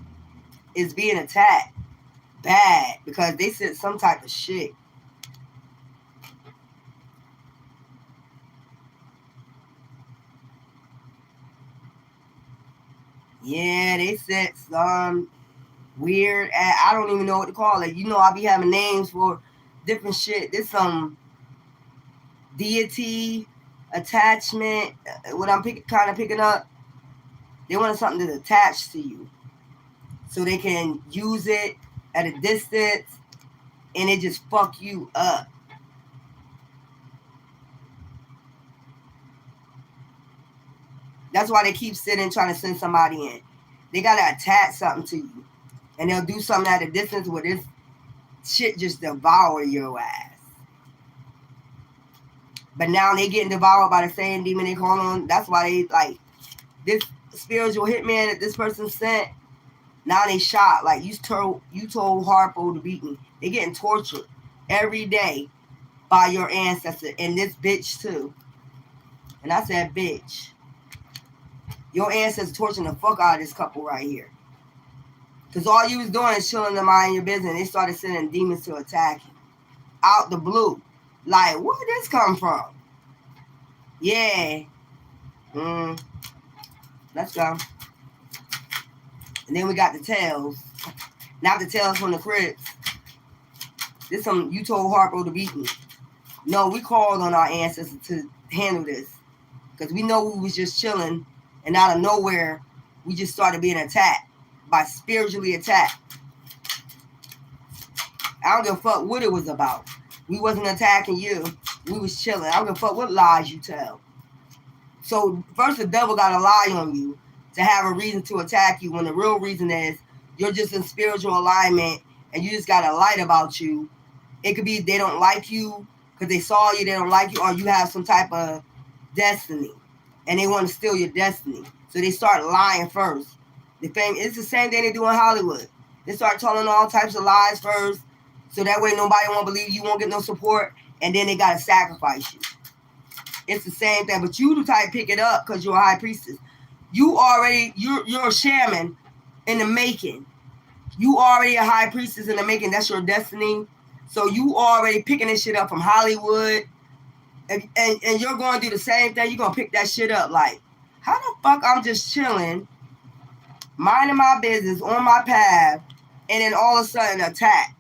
is being attacked bad because they sent some type of shit. Yeah, they sent some weird. I don't even know what to call it. You know, I be having names for different shit. There's some deity attachment. What I'm kind of picking up. They want something that's attached to you, so they can use it at a distance, and it just fuck you up. That's why they keep sitting trying to send somebody in. They gotta attach something to you, and they'll do something at a distance where this shit just devour your ass. But now they getting devoured by the same demon they call on. That's why they like this spiritual hitman that this person sent. Now they shot. Like you told Harpo to beat me. They getting tortured every day by your ancestor and this bitch too. And I said bitch. Your ancestors torturing the fuck out of this couple right here. Because all you was doing is chilling to mind your business. And they started sending demons to attack you. Out the blue. Like, where did this come from? Yeah. Let's go. And then we got the tails. Not the tails from the cribs. This some you told Harpo to beat me. No, we called on our ancestors to handle this. Because we know we was just chilling. And out of nowhere, we just started being attacked. By spiritually attacked. I don't give a fuck what it was about. We wasn't attacking you. We was chilling. I don't give a fuck what lies you tell. So first the devil got to lie on you to have a reason to attack you when the real reason is you're just in spiritual alignment and you just got a light about you. It could be they don't like you because they saw you, they don't like you, or you have some type of destiny and they want to steal your destiny. So they start lying first. It's the same thing they do in Hollywood. They start telling all types of lies first, so that way nobody won't believe you, won't get no support, and then they gotta sacrifice you. It's the same thing, but you the type pick it up because you're a high priestess. You're a shaman in the making. You already a high priestess in the making. That's your destiny. So you already picking this shit up from Hollywood, and you're going to do the same thing. You're gonna pick that shit up. Like, how the fuck I'm just chilling, minding my business on my path, and then all of a sudden attack.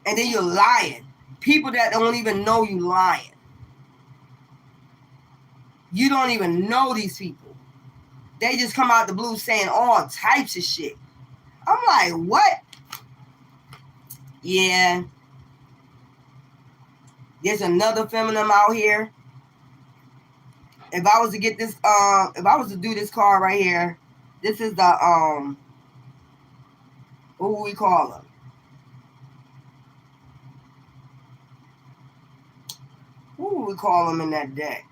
And then you're lying. People that don't even know you lying. You don't even know these people. They just come out the blue saying all types of shit. I'm like, what? Yeah. There's another feminine out here. If I was to get this, if I was to do this card right here, this is the, what would we call them? What would we call them in that deck?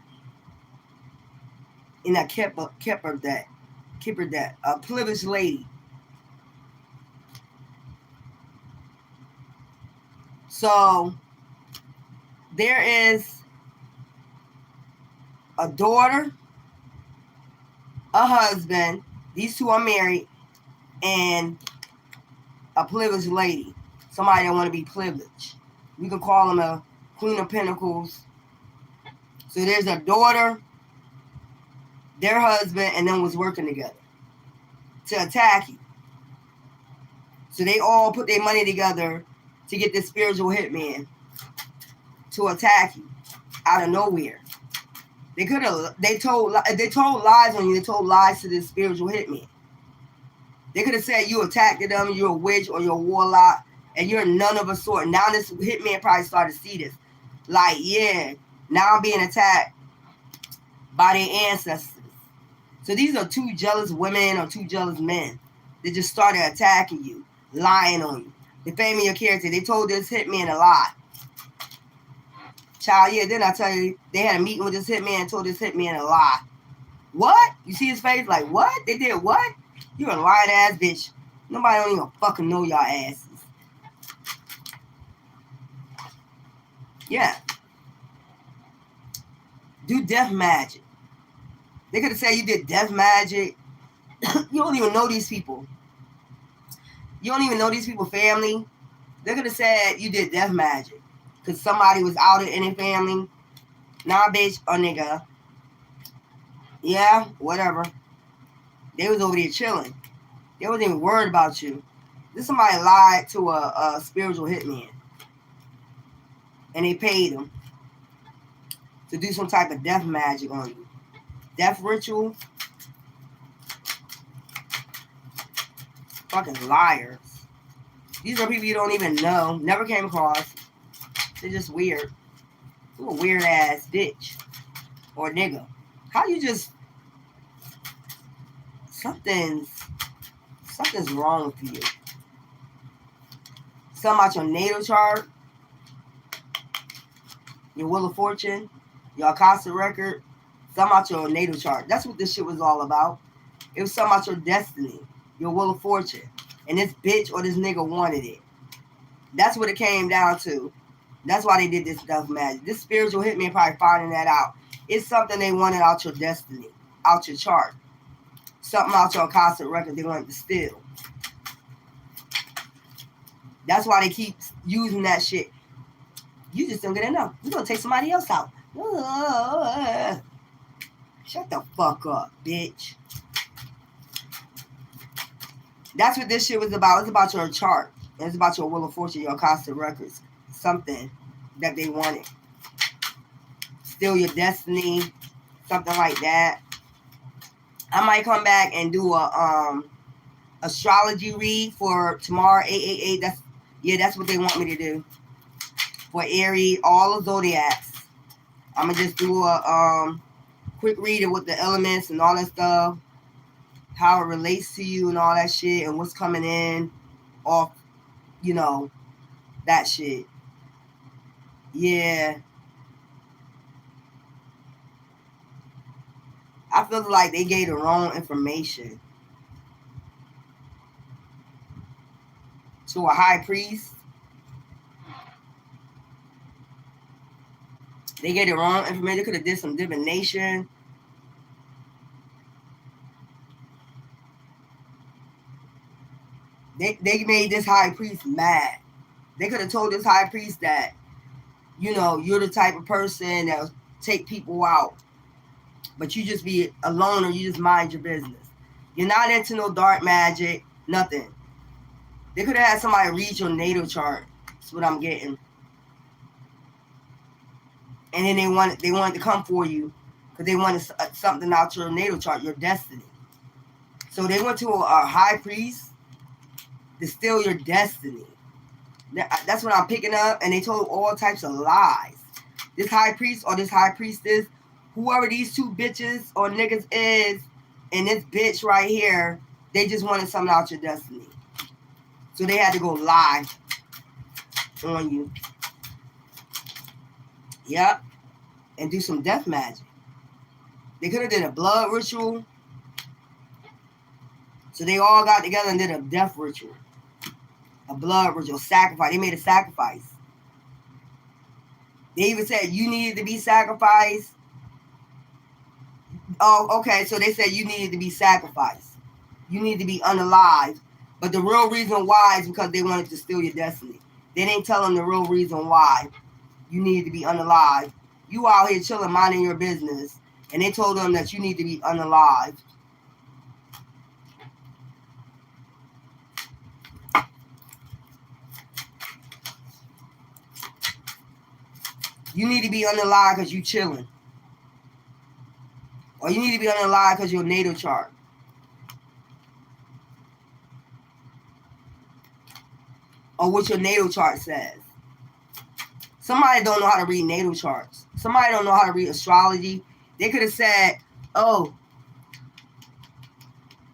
In that Kipper deck. A Plivish lady. So, there is a daughter, a husband, these two are married, and a Plivish lady. Somebody that want to be privileged. We can call them a Queen of Pentacles. So there's a daughter, their husband, and them was working together to attack you. So they all put their money together to get this spiritual hitman to attack you out of nowhere. They told lies on you. They told lies to this spiritual hitman. They could have said you attacked them, you're a witch or you're a warlock, and you're none of a sort. Now this hitman probably started to see this. Like, yeah, now I'm being attacked by their ancestors. So these are two jealous women or two jealous men that just started attacking you, lying on you, defaming your character. They told this hitman a lie. Child, yeah, then I tell you, they had a meeting with this hitman and told this hitman a lie. What? You see his face? Like, what? They did what? You're a lying ass bitch. Nobody don't even fucking know y'all asses. Yeah. Do death magic. They could have said you did death magic. You don't even know these people. You don't even know these people family. They could have said you did death magic. Because somebody was outed in their family. Nah, bitch or nigga. Yeah, whatever. They was over there chilling. They wasn't even worried about you. This somebody lied to a spiritual hitman. And they paid him to do some type of death magic on you. Death ritual. Fucking liars. These are people you don't even know. Never came across. They're just weird. You a weird ass bitch. Or nigga. How you just... Something's wrong with you. Something about your natal chart. Your Wheel of Fortune. Your Akasha record. Something about your natal chart. That's what this shit was all about. It was something about your destiny. Your Wheel of Fortune. And this bitch or this nigga wanted it. That's what it came down to. That's why they did this stuff magic. This spiritual hitman probably finding that out. It's something they wanted out your destiny. Out your chart. Something out your Akasha record they wanted to steal. That's why they keep using that shit. You just don't get enough. You're going to take somebody else out. Shut the fuck up, bitch. That's what this shit was about. It's about your chart. It's about your Wheel of Fortune, your Akasha records. Something that they wanted. Steal your destiny. Something like that. I might come back and do a astrology read for tomorrow, 888. That's what they want me to do. For Aries, all the zodiacs. I'm going to just do a quick reading with the elements and all that stuff. How it relates to you and all that shit. And what's coming in off, you know, that shit. Yeah. I feel like they gave the wrong information to a high priest. They gave the wrong information. They could have did some divination. They made this high priest mad. They could have told this high priest that, you know, you're the type of person that'll take people out. But you just be alone or you just mind your business. You're not into no dark magic, nothing. They could have had somebody read your natal chart. That's what I'm getting. And then they wanted to come for you because they wanted something out your natal chart, your destiny. So they went to a high priest to steal your destiny. That's what I'm picking up. And they told all types of lies. This high priest or this high priestess, whoever these two bitches or niggas is, and this bitch right here, they just wanted something out your destiny. So they had to go lie on you. Yep. And do some death magic. They could have did a blood ritual. So they all got together and did a death ritual. A blood ritual, sacrifice. They made a sacrifice. They even said you needed to be sacrificed. Oh, okay. So they said you needed to be sacrificed. You need to be unalive. But the real reason why is because they wanted to steal your destiny. They didn't tell them the real reason why you needed to be unalive. You out here chilling, minding your business. And they told them that you need to be unalive. You need to be unalive because you chilling. Or you need to be unalive because your natal chart. Or what your natal chart says. Somebody don't know how to read natal charts. Somebody don't know how to read astrology. They could have said, oh,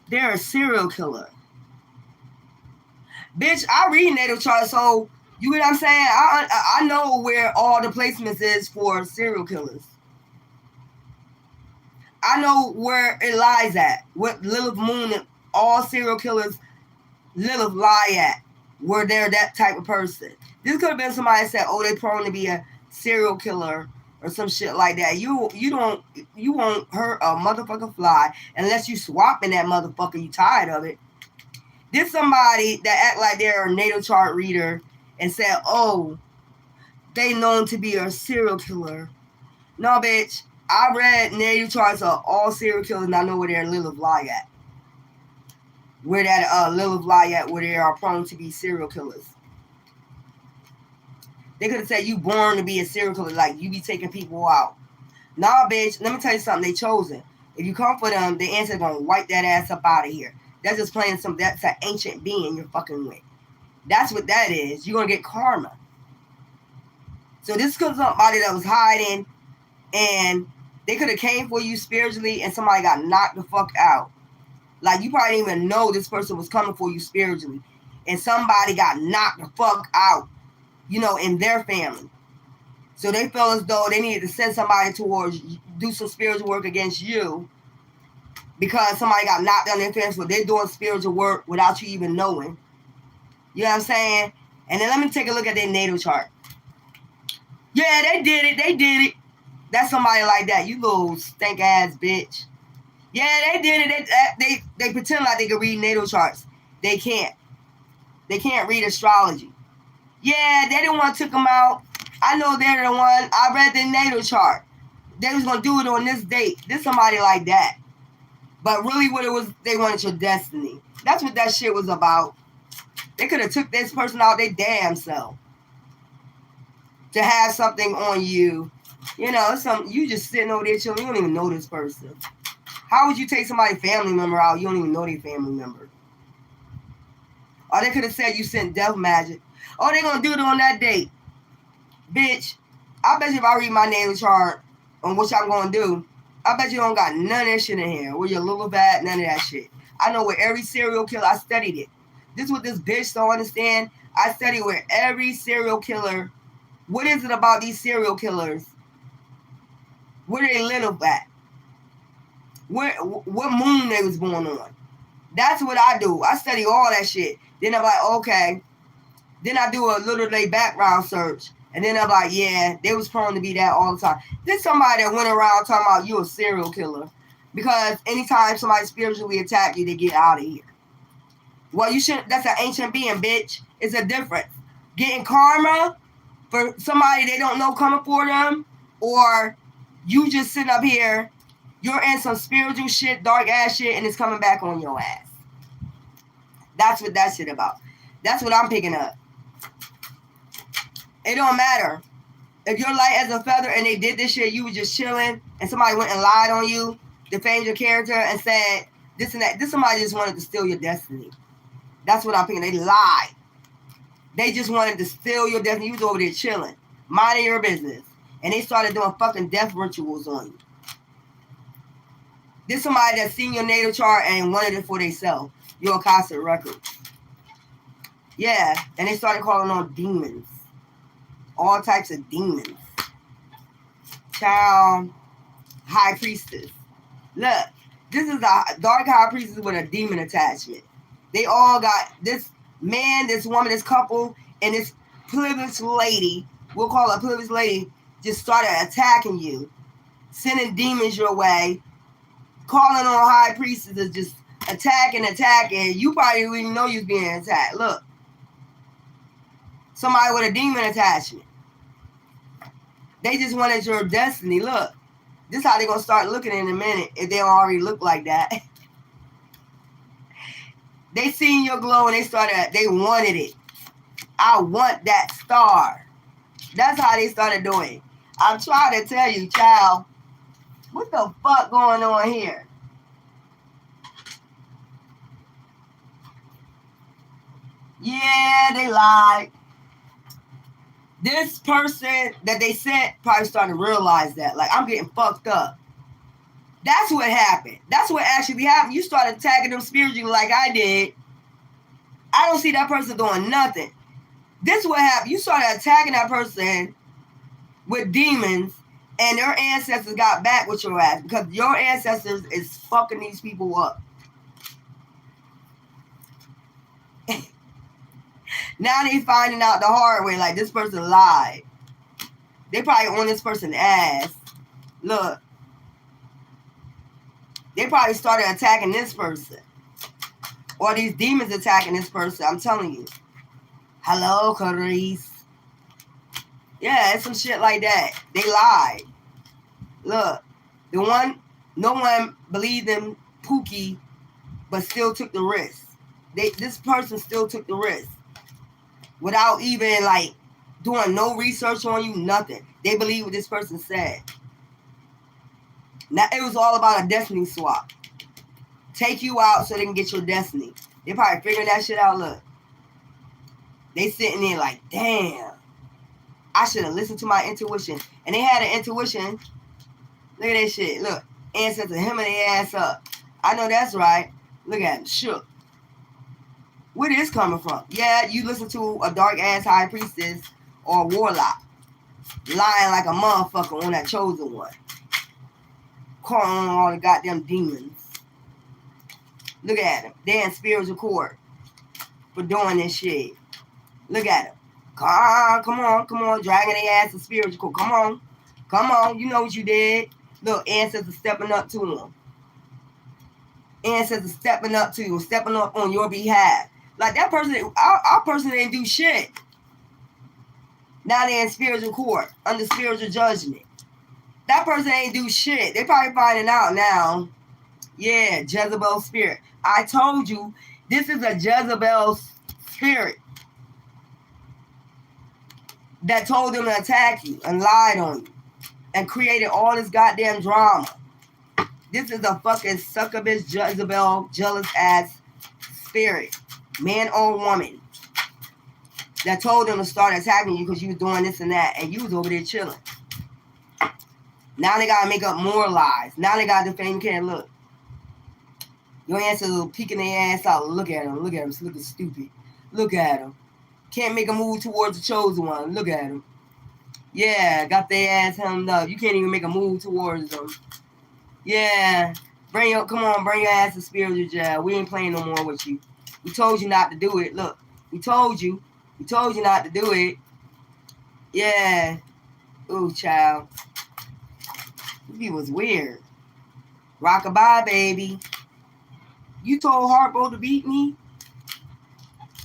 they're a serial killer. Bitch, I read natal charts, so you know what I'm saying? I know where all the placements is for serial killers. I know where it lies at. What Lilith Moon and all serial killers Lilith lie at. Where they're that type of person. This could have been somebody that said, oh, they're prone to be a serial killer or some shit like that. You won't hurt a motherfucking fly unless you swapping that motherfucker. You tired of it. There's somebody that act like they're a natal chart reader and said, oh, they known to be a serial killer. No, bitch. I read natal charts of all serial killers and I know where their Lilith lie at. Where that Lilith lie at, where they are prone to be serial killers. They could have said you born to be a serial killer, like you be taking people out. Nah, bitch, let me tell you something, they chosen. If you come for them, the answer's gonna wipe that ass up out of here. That's just playing that's an ancient being you're fucking with. That's what that is. You're gonna get karma. So this is somebody that was hiding and they could have came for you spiritually and somebody got knocked the fuck out. Like you probably didn't even know this person was coming for you spiritually. And somebody got knocked the fuck out, you know, in their family. So they felt as though they needed to send somebody towards, do some spiritual work against you because somebody got knocked down their family. So they're doing spiritual work without you even knowing. You know what I'm saying? And then let me take a look at their natal chart. Yeah, they did it. They did it. That's somebody like that. You little stank ass bitch. Yeah, they did it. They pretend like they can read natal charts. They can't. They can't read astrology. Yeah, they the one took them out. I know they're the one. I read the natal chart. They was gonna do it on this date. This somebody like that. But really what it was, they wanted your destiny. That's what that shit was about. They could have took this person out their damn self. To have something on you. You know, you just sitting over there chilling. You don't even know this person. How would you take somebody's family member out? You don't even know their family member. Or they could have said you sent death magic. Oh, they're going to do it on that date. Bitch, I bet you if I read my natal chart on what I'm going to do, I bet you don't got none of that shit in here. Where your little bad, none of that shit. I know where every serial killer, I studied it. This is what this bitch don't understand. I studied where every serial killer, what is it about these serial killers? Where they live at? What moon they was born on? That's what I do. I study all that shit. Then I'm like, okay. Then I do a little day background search. And then I'm like, yeah, they was prone to be that all the time. There's somebody that went around talking about you a serial killer. Because anytime somebody spiritually attack you, they get out of here. Well, you shouldn't. That's an ancient being, bitch. It's a difference. Getting karma for somebody they don't know coming for them, or you just sitting up here, you're in some spiritual shit, dark ass shit, and it's coming back on your ass. That's what that shit about. That's what I'm picking up. It don't matter. If you're light as a feather and they did this shit, you was just chilling, and somebody went and lied on you, defamed your character, and said this and that. This somebody just wanted to steal your destiny. That's what I'm picking. They lied. They just wanted to steal your destiny. You was over there chilling, minding your business. And they started doing fucking death rituals on you. This somebody that seen your natal chart and wanted it for themselves. Your Akashic record. Yeah. And they started calling on demons. All types of demons. Child. High priestess. Look. This is a dark high priestess with a demon attachment. They all got this man, this woman, this couple, and this privileged lady, we'll call her a privileged lady, just started attacking you, sending demons your way, calling on high priestesses, just attacking. You probably didn't even know you was being attacked. Look. Somebody with a demon attachment. They just wanted your destiny. Look. This is how they're going to start looking in a minute if they don't already look like that. They seen your glow and they wanted it. I want that star. That's how they started doing. I'm trying to tell you, child, what the fuck going on here? Yeah, they lied. This person that they sent probably started to realize that. Like, I'm getting fucked up. That's what happened. That's what actually happened. You started attacking them spiritually like I did. I don't see that person doing nothing. This is what happened. You started attacking that person with demons, and their ancestors got back with your ass because your ancestors is fucking these people up. Now they finding out the hard way, like this person lied. They probably on this person's ass. Look. They probably started attacking this person. Or these demons attacking this person. I'm telling you. Hello, Clarice. Yeah, it's some shit like that. They lied. Look. No one believed in Pookie, but still took the risk. This person still took the risk. Without even, like, doing no research on you, nothing. They believe what this person said. Now, it was all about a destiny swap. Take you out so they can get your destiny. They probably figuring that shit out. Look. They sitting there like, damn. I should have listened to my intuition. And they had an intuition. Look at that shit. Look. Ancestor hemming their ass up. I know that's right. Look at him. Shook. Where this coming from? Yeah, you listen to a dark-ass high priestess or a warlock. Lying like a motherfucker on that chosen one. Calling on all the goddamn demons. Look at them. They're in spiritual court for doing this shit. Look at them. Come on. Dragging their ass in spiritual court. Come on. You know what you did. Look, ancestors stepping up to them. Ancestors stepping up to you. Stepping up on your behalf. Like that person, our person didn't do shit. Now they're in spiritual court. Under spiritual judgment. That person ain't do shit. They probably finding out now. Yeah, Jezebel spirit. I told you, this is a Jezebel spirit that told them to attack you and lied on you and created all this goddamn drama. This is a fucking sucker bitch Jezebel jealous ass spirit, man or woman, that told them to start attacking you because you was doing this and that and you was over there chilling. Now they gotta make up more lies. Now they gotta defend you. Can't look. Your ancestors peeking their ass out. Look at them. Look at them. It's looking stupid. Look at them. Can't make a move towards the chosen one. Look at them. Yeah, got their ass hemmed up. You can't even make a move towards them. Yeah. Bring your ass to spiritual jail. We ain't playing no more with you. We told you not to do it. Look, we told you. We told you not to do it. Yeah. Ooh, child. He was weird. Rockabye, baby. You told Harpo to beat me?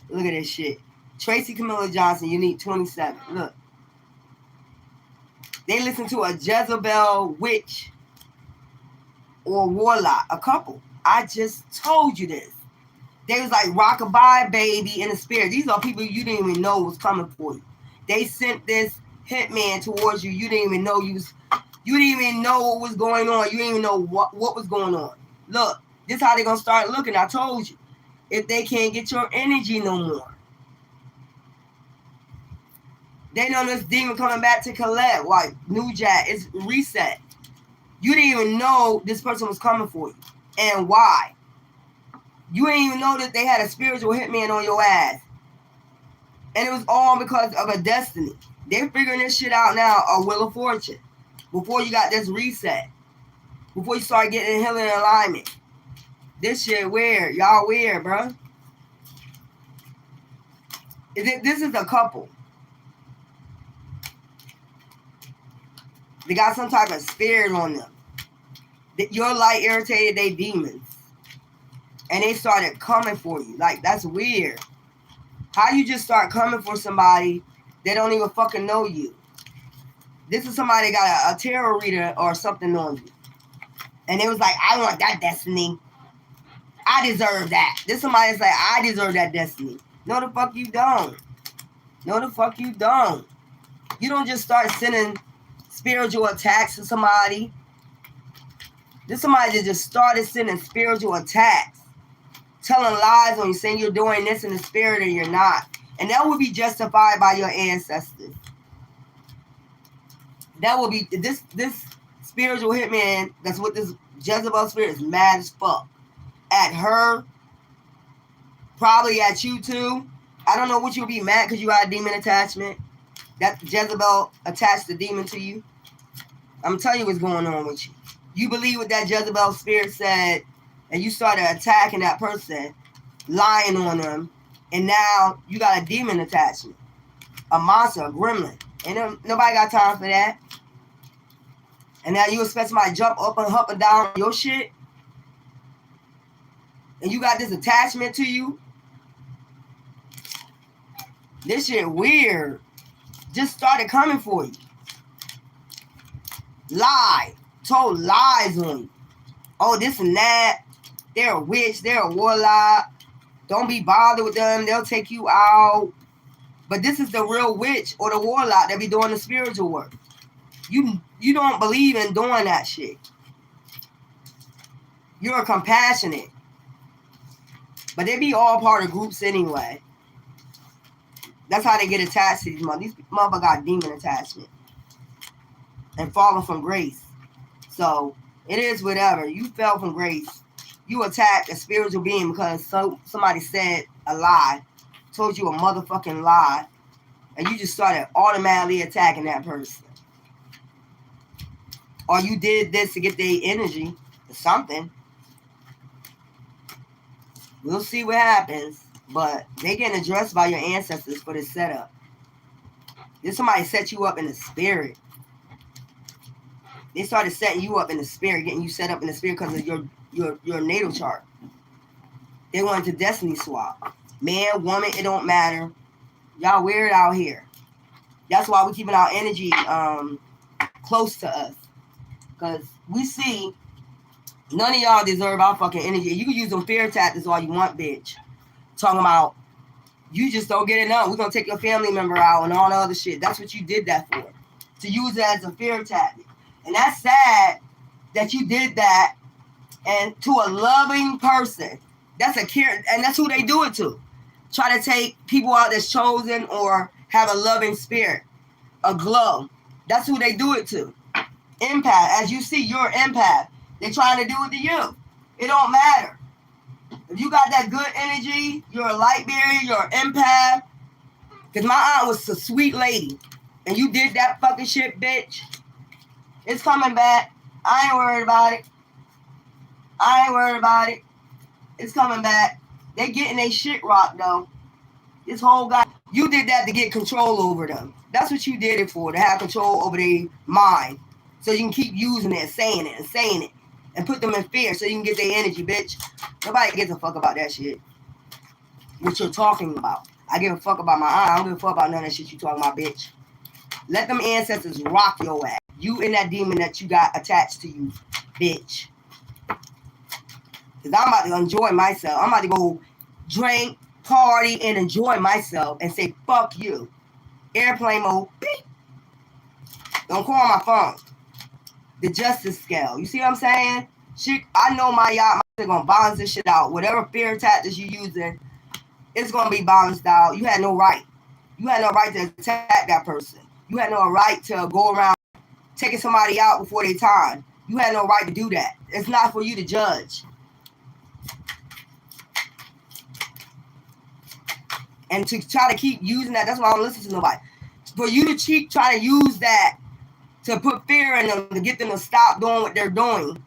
Look at this shit. Tracy Camilla Johnson, unique 27. Look. They listen to a Jezebel witch or warlock, a couple. I just told you this. They was like rockabye, baby, in the spirit. These are people you didn't even know was coming for you. They sent this hitman towards you. You didn't even know you didn't even know what was going on. You didn't even know what was going on. Look. This is how they're going to start looking. I told you. If they can't get your energy no more. They know this demon coming back to collect. Like, New Jack, it's reset. You didn't even know this person was coming for you. And why? You didn't even know that they had a spiritual hitman on your ass. And it was all because of a destiny. They're figuring this shit out now, a Wheel of Fortune. Before you got this reset. Before you start getting healing and alignment. This shit weird. Y'all weird, bro. This is a couple. They got some type of spirit on them. Your light irritated they demons. And they started coming for you. Like, that's weird. How you just start coming for somebody that don't even fucking know you? This is somebody that got a tarot reader or something on you. And it was like, I want that destiny. I deserve that. This somebody's like, I deserve that destiny. No, the fuck you don't. No, the fuck you don't. You don't just start sending spiritual attacks to somebody. This somebody that just started sending spiritual attacks. Telling lies on you, saying you're doing this in the spirit and you're not. And that will be justified by your ancestors. That will be, this spiritual hitman that's with this Jezebel spirit is mad as fuck. At her, probably at you too. I don't know what you'll be mad because you got a demon attachment. That Jezebel attached the demon to you. I'm telling you what's going on with you. You believe what that Jezebel spirit said, and you started attacking that person, lying on them, and now you got a demon attachment. A monster, a gremlin. Ain't nobody got time for that. And now you expect somebody to jump up and down your shit? And you got this attachment to you? This shit weird. Just started coming for you. Lie. Told lies on you. Oh, this and that. They're a witch. They're a warlock. Don't be bothered with them. They'll take you out. But this is the real witch or the warlock that be doing the spiritual work. You don't believe in doing that shit. You're compassionate. But they be all part of groups anyway. That's how they get attached to these motherfuckers. These motherfuckers got demon attachment. And falling from grace. So, it is whatever. You fell from grace. You attacked a spiritual being because somebody said a lie. Told you a motherfucking lie. And you just started automatically attacking that person. Or you did this to get their energy or something. We'll see what happens. But they getting addressed by your ancestors for this setup. Did somebody set you up in the spirit? They started setting you up in the spirit, getting you set up in the spirit because of your natal chart. They wanted to destiny swap. Man, woman, it don't matter. Y'all weird out here. That's why we keeping our energy close to us. Because we see none of y'all deserve our fucking energy. You can use them fear tactics all you want, bitch. Talking about you just don't get enough. We're going to take your family member out and all the other shit. That's what you did that for. To use it as a fear tactic. And that's sad that you did that and to a loving person. That's a care, and that's who they do it to. Try to take people out that's chosen or have a loving spirit, a glow. That's who they do it to. Empath. As you see, you're an empath. They're trying to do it to you. It don't matter. If you got that good energy, you're a light bearer, you're an empath. Because my aunt was a sweet lady. And you did that fucking shit, bitch. It's coming back. I ain't worried about it. I ain't worried about it. It's coming back. They getting their shit rocked, though. This whole guy. You did that to get control over them. That's what you did it for, to have control over their mind. So you can keep using it and saying it and saying it. And put them in fear so you can get their energy, bitch. Nobody gives a fuck about that shit. What you're talking about. I give a fuck about my aunt. I don't give a fuck about none of that shit you talking about, bitch. Let them ancestors rock your ass. You and that demon that you got attached to you, bitch. Because I'm about to enjoy myself. I'm about to go drink, party, and enjoy myself and say, fuck you. Airplane mode, beep. Don't call my phone. The justice scale. You see what I'm saying? Shit, I know my yacht is going to balance this shit out. Whatever fear tactics you using, it's going to be balanced out. You had no right. You had no right to attack that person. You had no right to go around taking somebody out before their time. You had no right to do that. It's not for you to judge. And to try to keep using that, that's why I don't listen to nobody. For you to keep trying to use that to put fear in them, to get them to stop doing what they're doing,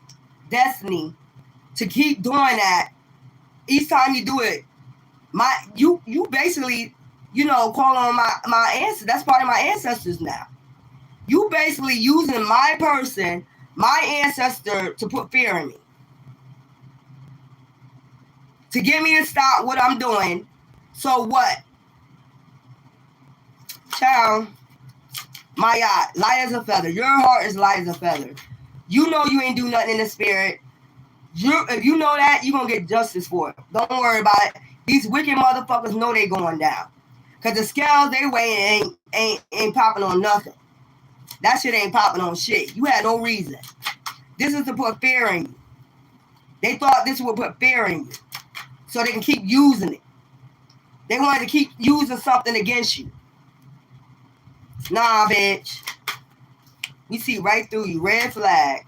destiny, to keep doing that, each time you do it, you basically, call on my ancestors. That's part of my ancestors now. You basically using my person, my ancestor, to put fear in me. To get me to stop what I'm doing. So what? Child, my yacht, light as a feather. Your heart is light as a feather. You know you ain't do nothing in the spirit. If you know that, you're going to get justice for it. Don't worry about it. These wicked motherfuckers know they going down. Because the scales they weighing ain't popping on nothing. That shit ain't popping on shit. You had no reason. This is to put fear in you. They thought this would put fear in you. So they can keep using it. They wanted to keep using something against you. Nah, bitch. We see right through you. Red flag.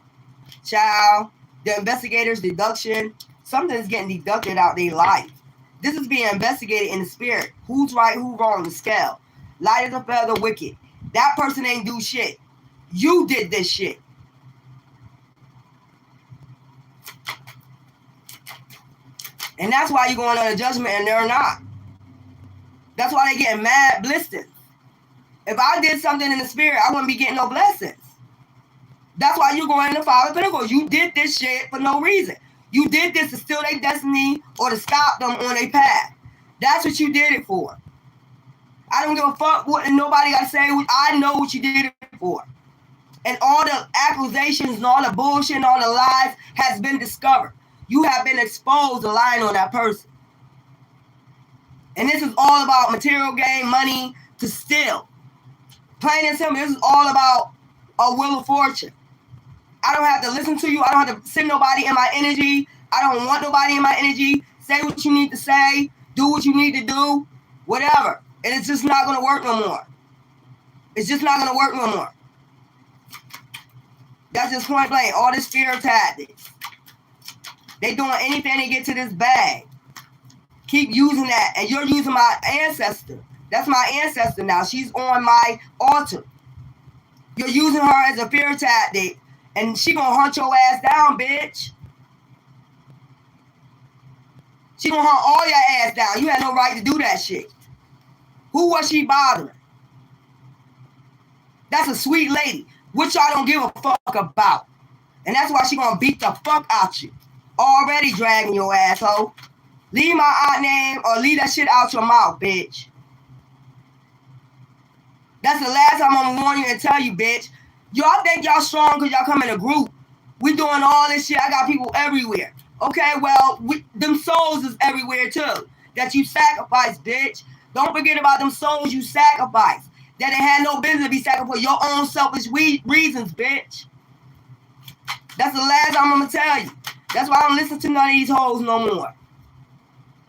Child. The investigator's deduction. Something's getting deducted out their life. This is being investigated in the spirit. Who's right, who's wrong, the scale. Light as a feather, wicked. That person ain't do shit. You did this shit. And that's why you're going on a judgment and they're not. That's why they getting mad blistered. If I did something in the spirit, I wouldn't be getting no blessings. That's why you're going in the Five of Pentacles. You did this shit for no reason. You did this to steal their destiny or to stop them on their path. That's what you did it for. I don't give a fuck what nobody got to say. I know what you did it for. And all the accusations and all the bullshit and all the lies has been discovered. You have been exposed to lying on that person. And this is all about material gain, money to steal. Plain and simple, this is all about a wheel of fortune. I don't have to listen to you. I don't have to send nobody in my energy. I don't want nobody in my energy. Say what you need to say. Do what you need to do. Whatever. And it's just not going to work no more. It's just not going to work no more. That's just point blank. All this fear tactics. They doing anything to get to this bag. Keep using that. And you're using my ancestor. That's my ancestor now. She's on my altar. You're using her as a fear tactic. And she gonna hunt your ass down, bitch. She gonna hunt all your ass down. You had no right to do that shit. Who was she bothering? That's a sweet lady, which y'all don't give a fuck about. And that's why she gonna beat the fuck out you. Already dragging your asshole. Leave my aunt name or leave that shit out your mouth, bitch. That's the last time I'm gonna warn you and tell you, bitch. Y'all think y'all strong because y'all come in a group. We doing all this shit. I got people everywhere. Okay, well, them souls is everywhere too. That you sacrifice, bitch. Don't forget about them souls you sacrifice. That they had no business to be sacrificed for your own selfish reasons, bitch. That's the last time I'm gonna tell you. That's why I don't listen to none of these hoes no more.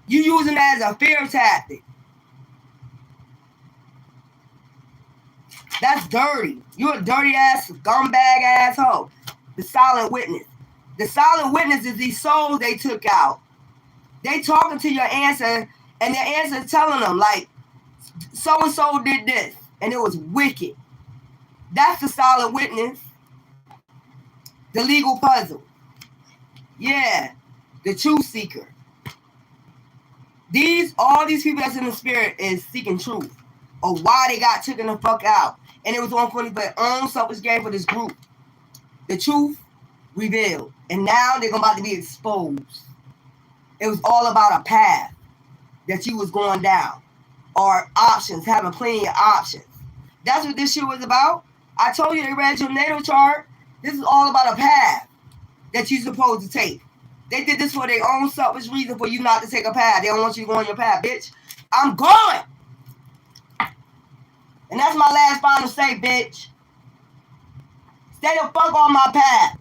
You using that as a fear tactic. That's dirty. You're a dirty ass, scumbag asshole. The silent witness. The silent witness is these souls they took out. They talking to your ancestor, and their ancestor telling them, like, so-and-so did this, and it was wicked. That's the silent witness. The legal puzzle. Yeah. The truth seeker. All these people that's in the spirit is seeking truth. Or why they got taken the fuck out. And it was on for their own selfish game for this group. The truth revealed. And now they're about to be exposed. It was all about a path that you was going down. Or options, having plenty of options. That's what this shit was about. I told you they read your natal chart. This is all about a path that you're supposed to take. They did this for their own selfish reason for you not to take a path. They don't want you to go on your path, bitch. I'm going. And that's my last final say, bitch. Stay the fuck on my path.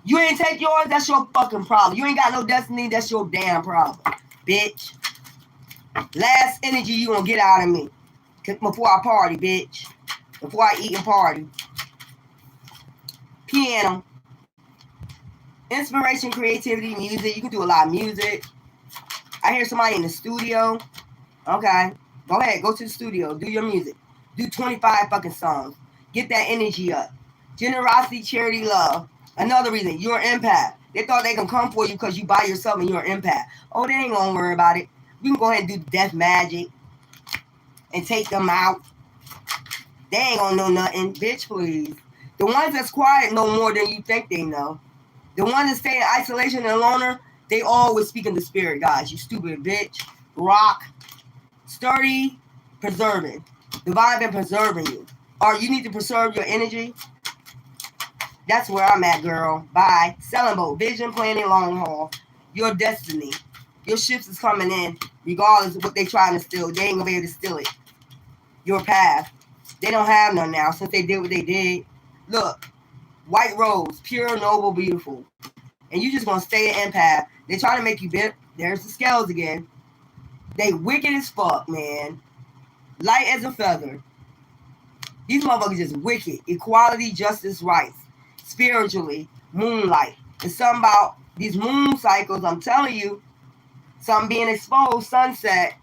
You ain't take yours, that's your fucking problem. You ain't got no destiny, that's your damn problem, bitch. Last energy you gonna get out of me. Before I party, bitch. Before I eat and party. Piano. Inspiration, creativity, music. You can do a lot of music. I hear somebody in the studio. Okay. Go ahead. Go to the studio. Do your music. Do 25 fucking songs. Get that energy up. Generosity, charity, love. Another reason. You're an empath. They thought they can come for you because you by yourself and you're an empath. Oh, they ain't gonna worry about it. We can go ahead and do death magic and take them out. They ain't gonna know nothing. Bitch, please. The ones that's quiet know more than you think they know. The ones that stay in isolation and loner, they always speak in the spirit, guys. You stupid bitch. Rock. Sturdy. Preserving. Divine been preserving you. Or you need to preserve your energy. That's where I'm at, girl. Bye. Selling boat. Vision, planning, long haul. Your destiny. Your ships is coming in. Regardless of what they trying to steal. They ain't gonna be able to steal it. Your path. They don't have none now since they did what they did. Look. White rose. Pure, noble, beautiful. And you just gonna stay an empath. They trying to make you bit. There's the scales again. They wicked as fuck, man. Light as a feather. These motherfuckers just wicked. Equality, justice, rights. Spiritually, moonlight. It's something about these moon cycles, I'm telling you. Something being exposed, sunset.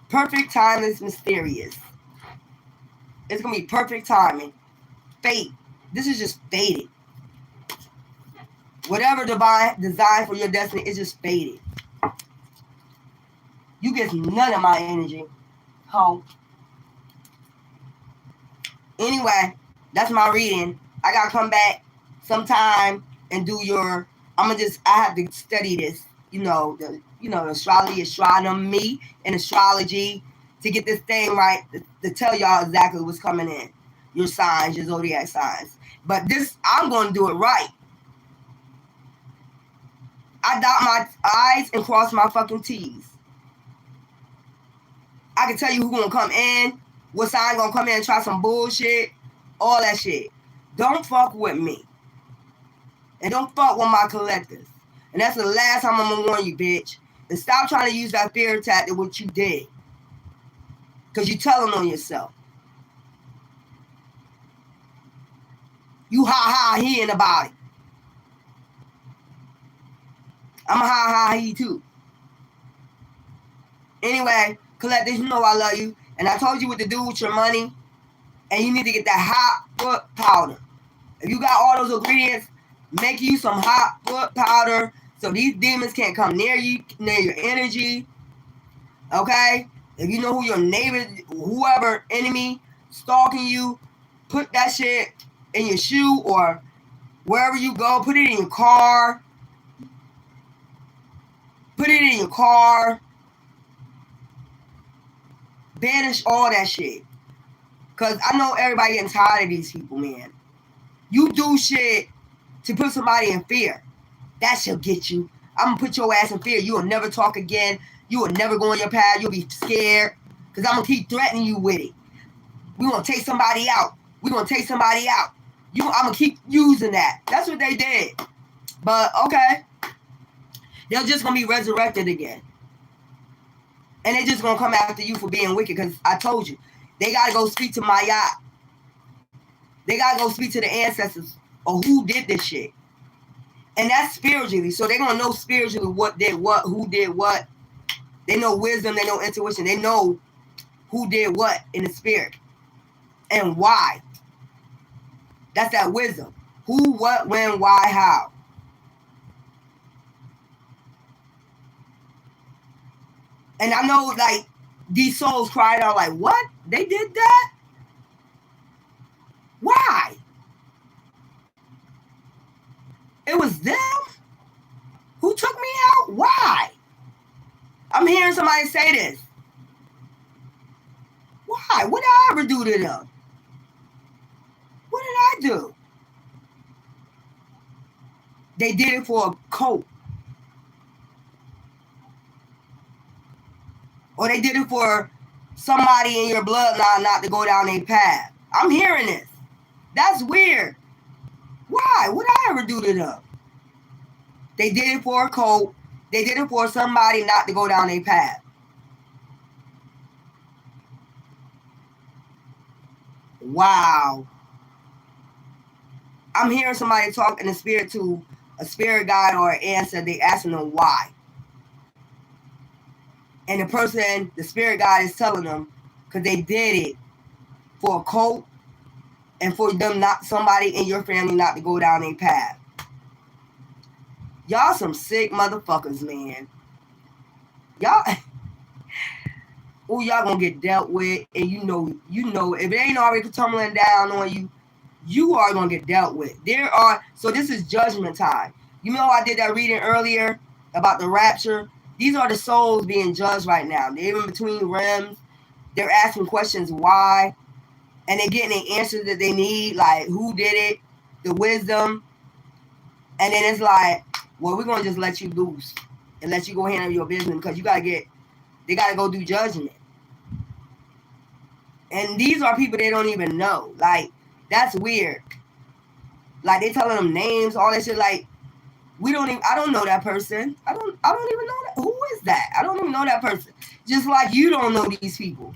Perfect, timeless, mysterious. It's going to be perfect timing. Fate. This is just fated. Whatever divine design for your destiny is just fated. You get none of my energy. Ho. Anyway, that's my reading. I gotta come back sometime and do your. I have to study this. The astronomy, and astrology to get this thing right to tell y'all exactly what's coming in. Your signs, your zodiac signs. But this, I'm gonna do it right. I dot my I's and cross my fucking T's. I can tell you who's gonna come in, what sign gonna come in and try some bullshit, all that shit. Don't fuck with me. And don't fuck with my collectors. And that's the last time I'm gonna warn you, bitch. And stop trying to use that fear tactic, what you did. Because you're telling on yourself. You he-ing about it. I'm a he too. Anyway, collectors, you know I love you. And I told you what to do with your money. And you need to get that hot foot powder. If you got all those ingredients, make you some hot foot powder so these demons can't come near you, near your energy. Okay? If you know who your neighbor, whoever enemy stalking you, put that shit in your shoe or wherever you go. Put it in your car. Put it in your car. Banish all that shit. Because I know everybody getting tired of these people, man. You do shit to put somebody in fear. That shall get you. I'm going to put your ass in fear. You will never talk again. You will never go on your path. You'll be scared. Because I'm going to keep threatening you with it. We're going to take somebody out. We're going to take somebody out. I'm going to keep using that. That's what they did. But, okay. They're just going to be resurrected again. And they're just going to come after you for being wicked. Because I told you. They got to go speak to Maya. They got to go speak to the ancestors or who did this shit. And that's spiritually. So they're going to know spiritually what did what, who did what. They know wisdom. They know intuition. They know who did what in the spirit. And why. That's that wisdom. Who, what, when, why, how. And I know, like, these souls cried out like, what? They did that? Why? It was them who took me out? Why? I'm hearing somebody say this. Why? What did I ever do to them? What did I do? They did it for a coat. Or they did it for somebody in your bloodline not to go down their path. I'm hearing this. That's weird. Why? What did I ever do to them? They did it for a coat. They did it for somebody not to go down their path. Wow. I'm hearing somebody talk in the spirit to a spirit guide or an ancestor. They asking them why. And the person, the spirit guide is telling them because they did it for a coat and for them not, somebody in your family not to go down their path. Y'all some sick motherfuckers, man. Y'all, oh, y'all gonna get dealt with, and you know, if it ain't already tumbling down on you, you are gonna get dealt with. So this is judgment time. You know, I did that reading earlier about the rapture. These are the souls being judged right now. They're in between realms. They're asking questions why, and they're getting the answers that they need, like who did it, the wisdom, and then it's like, well, we're gonna just let you loose and let you go handle your business because they gotta go do judgment. And these are people they don't even know. Like, that's weird. Like, they telling them names, all that shit. Like, I don't know that person. I don't even know that. Who is that? I don't even know that person. Just like you don't know these people.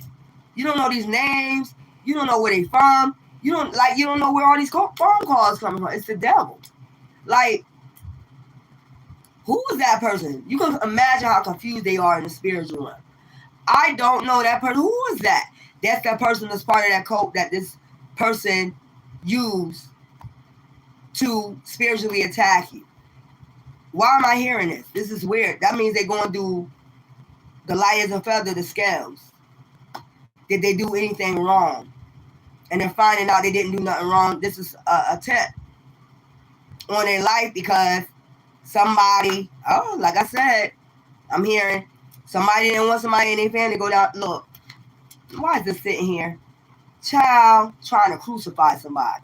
You don't know these names. You don't know where they from. You don't know where all these phone calls coming from. It's the devil. Like, who is that person? You can imagine how confused they are in the spiritual realm. I don't know that person. Who is that? That's that person that's part of that cult that this person used to spiritually attack you. Why am I hearing this? This is weird. That means they're going to do the liars and feather the scales. Did they do anything wrong? and then finding out they didn't do nothing wrong. This is a test on their life because somebody, like I said, I'm hearing somebody didn't want somebody in their family to go down. Look, why is this sitting here? Child trying to crucify somebody.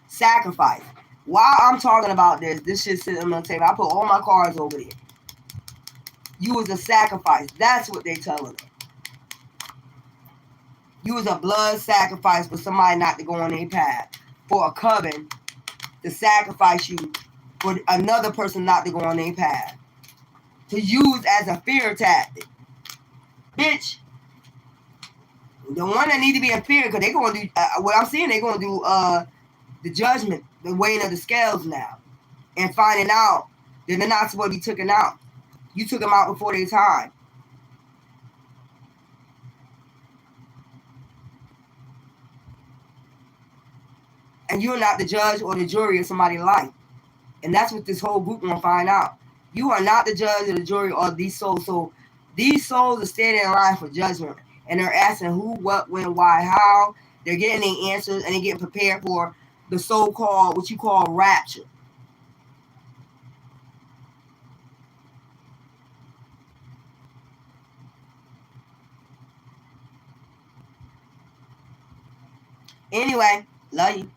Sacrifice. While I'm talking about this shit sitting on the table. I put all my cards over there. You was a sacrifice. That's what they telling them. You was a blood sacrifice for somebody not to go on their path. For a coven to sacrifice you for another person not to go on their path. To use as a fear tactic. Bitch. The one that need to be in fear, because they're going to do, what I'm seeing, they're going to do the judgment, the weighing of the scales now. And finding out that they're not supposed to be taken out. You took them out before their time. And you're not the judge or the jury of somebody's life. And that's what this whole group want to find out. You are not the judge or the jury of these souls. So these souls are standing in line for judgment. And they're asking who, what, when, why, how. They're getting their answers and they're getting prepared for the so-called, what you call rapture. Anyway, love you.